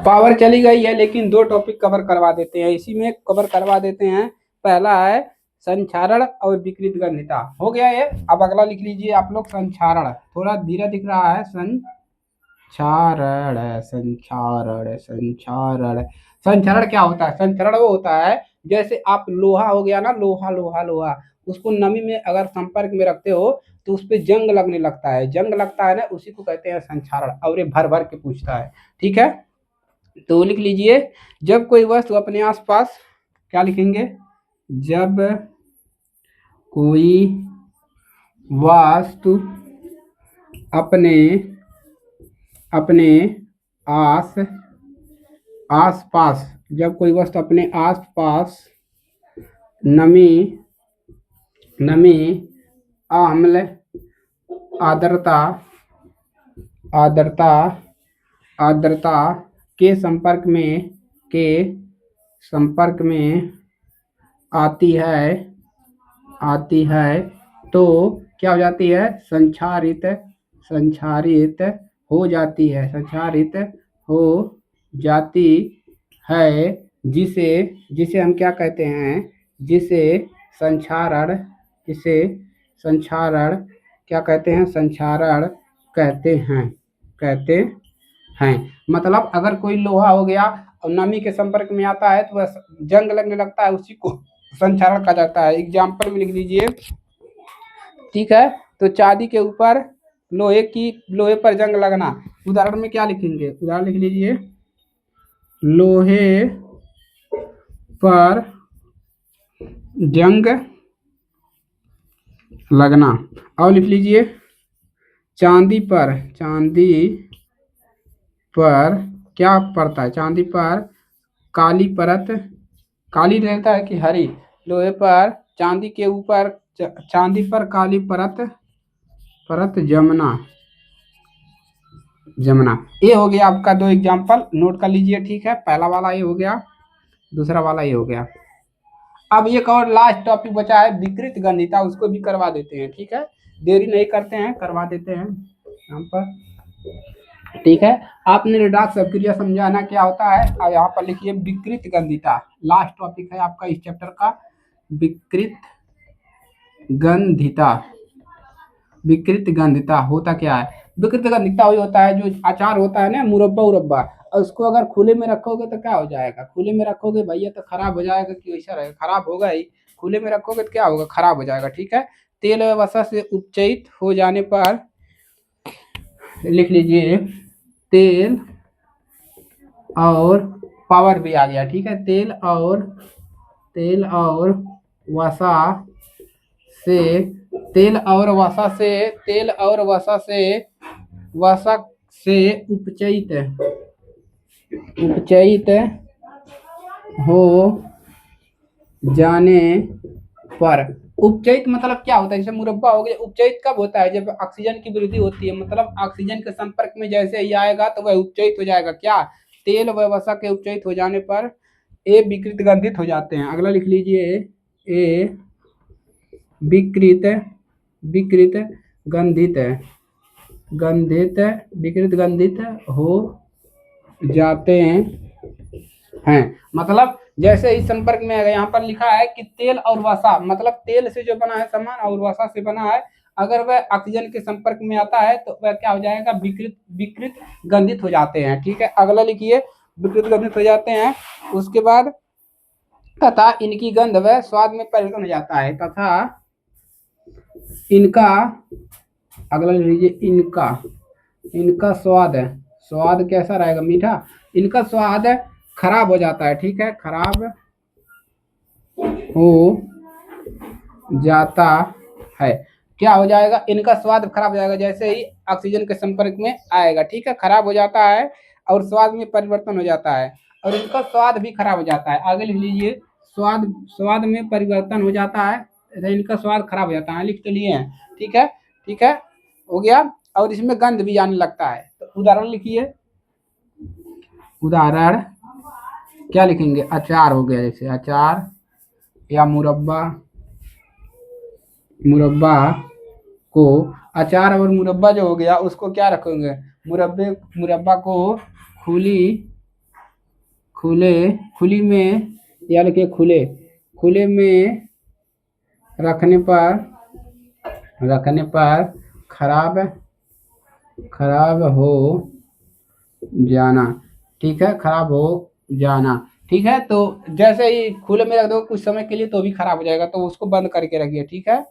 पावर चली गई है, लेकिन दो टॉपिक कवर करवा देते हैं, इसी में कवर करवा देते हैं। पहला है संक्षारण और विकृत गंधिता, हो गया ये। अब अगला लिख लीजिए आप लोग, संक्षारण, थोड़ा धीरे दिख रहा है, संक्षारण, संक्षारण, संक्षारण। संक्षारण क्या होता है, संक्षारण वो होता है जैसे आप लोहा हो गया ना, लोहा लोहा लोहा, उसको नमी में अगर संपर्क में रखते हो तो उस पर जंग लगने लगता है, जंग लगता है ना, उसी को कहते हैं संक्षारण। और ये भर भर के पूछता है, ठीक है। तो लिख लीजिए, जब कोई वस्तु अपने आसपास, क्या लिखेंगे, जब कोई वस्तु अपने अपने आस पास, जब कोई वस्तु अपने आस पास नमी नमी आम्ल आर्द्रता आर्द्रता आर्द्रता के संपर्क में आती है तो क्या हो जाती है, संक्षारित संक्षारित हो जाती है, संक्षारित हो जाती है, जिसे जिसे हम क्या कहते हैं, जिसे संक्षारण, जिसे संक्षारण क्या कहते हैं, संक्षारण कहते हैं। मतलब अगर कोई लोहा हो गया और नमी के संपर्क में आता है तो वह जंग लगने लगता है, उसी को संक्षारण कहा जाता है। एग्जाम्पल में लिख लीजिए, ठीक है। तो चांदी के ऊपर लोहे पर जंग लगना, उदाहरण में क्या लिखेंगे, उदाहरण लिख लीजिए, लोहे पर जंग लगना। और लिख लीजिए, चांदी पर क्या पड़ता है, चांदी पर काली परत, काली रहता है कि हरी, लोहे पर चांदी के ऊपर चांदी पर काली परत जमना। ये हो गया आपका दो एग्जाम्पल, नोट कर लीजिए, ठीक है। पहला वाला ये हो गया, दूसरा वाला ये हो गया। अब एक और लास्ट टॉपिक बचा है, विकृत गंधिता, उसको भी करवा देते हैं, ठीक है। देरी नहीं करते हैं, करवा देते हैं यहाँ पर, ठीक है। आपने रिडॉक्स अभिक्रिया समझाना क्या होता है, अब यहाँ पर लिखिए विकृत गंधिता, लास्ट टॉपिक है आपका इस चैप्टर का, विकृत गंधिता। विकृत गंधिता होता क्या है, विकृत गंधिता वही होता है जो अचार होता है ना, मुरब्बा उरब्बा, और उसको अगर खुले में रखोगे तो क्या हो जाएगा, खुले में रखोगे भैया तो खराब हो जाएगा, कि वैसा रहेगा, खराब होगा ही, खुले में रखोगे तो क्या होगा, खराब हो जाएगा, ठीक है। तेल व वसा से उपचयित हो जाने पर, लिख लीजिए, तेल और पावर भी आ गया, ठीक है। तेल और वसा से वसा से उपचयित हो जाने पर, उपचयित मतलब क्या होता है, जैसे मुरब्बा हो गया, उपचयित कब होता है, जब ऑक्सीजन की वृद्धि होती है, मतलब ऑक्सीजन के संपर्क में जैसे ही आएगा तो वह उपचयित हो जाएगा, क्या, तेल व वसा के उपचयित हो जाने पर ए विकृत गंधित हो जाते हैं। अगला लिख लीजिए, ए विकृत गंधित विकृत गंधित हो जाते हैं। मतलब जैसे इस संपर्क में यहाँ पर लिखा है कि तेल और वसा, मतलब तेल से जो बना है सामान और वसा से बना है, अगर वह ऑक्सीजन के संपर्क में आता है तो वह क्या हो जाएगा, विकृत विकृत गंधित हो जाते हैं। ठीक है, अगला लिखिए, विकृत गंधित हो जाते हैं। उसके बाद तथा इनकी गंध व स्वाद में परिवर्तन हो जाता है, तथा इनका, अगला लीजिए, इनका स्वाद है, स्वाद कैसा रहेगा, मीठा, इनका स्वाद खराब हो जाता है। ठीक है, खराब हो जाता है, क्या हो जाएगा, इनका स्वाद खराब हो जाएगा जैसे ही ऑक्सीजन के संपर्क में आएगा। ठीक है, खराब हो जाता है और स्वाद में परिवर्तन हो जाता है, और इनका स्वाद भी खराब हो जाता है। आगे लिख लीजिए, स्वाद स्वाद में परिवर्तन हो जाता है, इनका स्वाद खराब हो जाता है, लिख तो लिए हैं। ठीक है, ठीक है, हो गया। और इसमें गंध भी आने लगता है। तो उदाहरण लिखिए, उदाहरण क्या लिखेंगे, अचार हो गया, जैसे अचार या मुरब्बा, मुरब्बा को, अचार और मुरब्बा जो हो गया उसको क्या रखेंगे, मुरब्बा को खुली खुले खुली में, या लिखिए खुले में रखने पर खराब हो जाना। ठीक है, खराब हो जाना। ठीक है, तो जैसे ही खुले में रख दो कुछ समय के लिए तो भी खराब हो जाएगा, तो उसको बंद करके रखिए। ठीक है,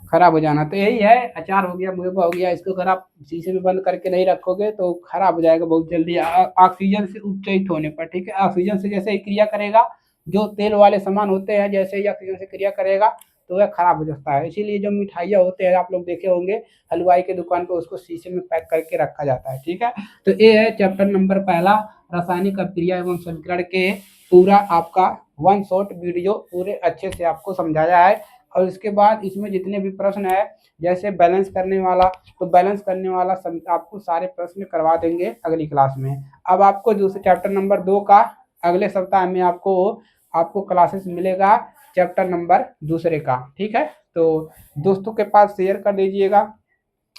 खराब हो जाना, तो यही है, अचार हो गया, मुरब्बा हो गया, इसको अगर आप शीशे में बंद करके नहीं रखोगे तो खराब हो जाएगा बहुत जल्दी ऑक्सीजन से उपचयित होने पर। ठीक है, ऑक्सीजन से जैसे ही क्रिया करेगा, जो तेल वाले सामान होते हैं, जैसे ही ऑक्सीजन से क्रिया करेगा तो वह खराब हो जाता है। इसीलिए जो मिठाइयाँ होते हैं, आप लोग देखे होंगे हलवाई के दुकान पे, उसको शीशे में पैक करके रखा जाता है। ठीक है, तो ये है चैप्टर नंबर पहला, रासायनिक अभिक्रिया एवं समीकरण के पूरा आपका वन शॉट वीडियो पूरे अच्छे से आपको समझाया है। और इसके बाद इसमें जितने भी प्रश्न है, जैसे बैलेंस करने वाला, तो बैलेंस करने वाला आपको सारे प्रश्न करवा देंगे अगली क्लास में। अब आपको दूसरे चैप्टर नंबर 2 का अगले सप्ताह में आपको क्लासेस मिलेगा, चैप्टर नंबर दूसरे का। ठीक है, तो दोस्तों के पास शेयर कर दीजिएगा।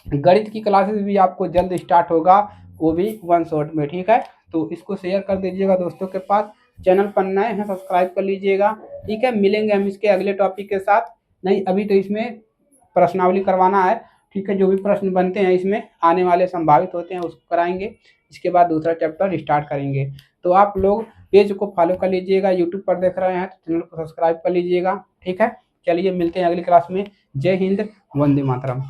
गणित की क्लासेस भी आपको जल्द स्टार्ट होगा, वो भी वन शॉट में। ठीक है, तो इसको शेयर कर दीजिएगा दोस्तों के पास। चैनल पर नए हैं, सब्सक्राइब कर लीजिएगा। ठीक है, मिलेंगे हम इसके अगले टॉपिक के साथ। नहीं, अभी तो इसमें प्रश्नावली करवाना है। ठीक है, जो भी प्रश्न बनते हैं इसमें आने वाले संभावित होते हैं उसको कराएंगे, इसके बाद दूसरा चैप्टर स्टार्ट करेंगे। तो आप लोग पेज को फॉलो कर लीजिएगा, यूट्यूब पर देख रहे हैं तो चैनल को सब्सक्राइब कर लीजिएगा। ठीक है, चलिए मिलते हैं अगली क्लास में। जय हिंद, वंदे मातरम।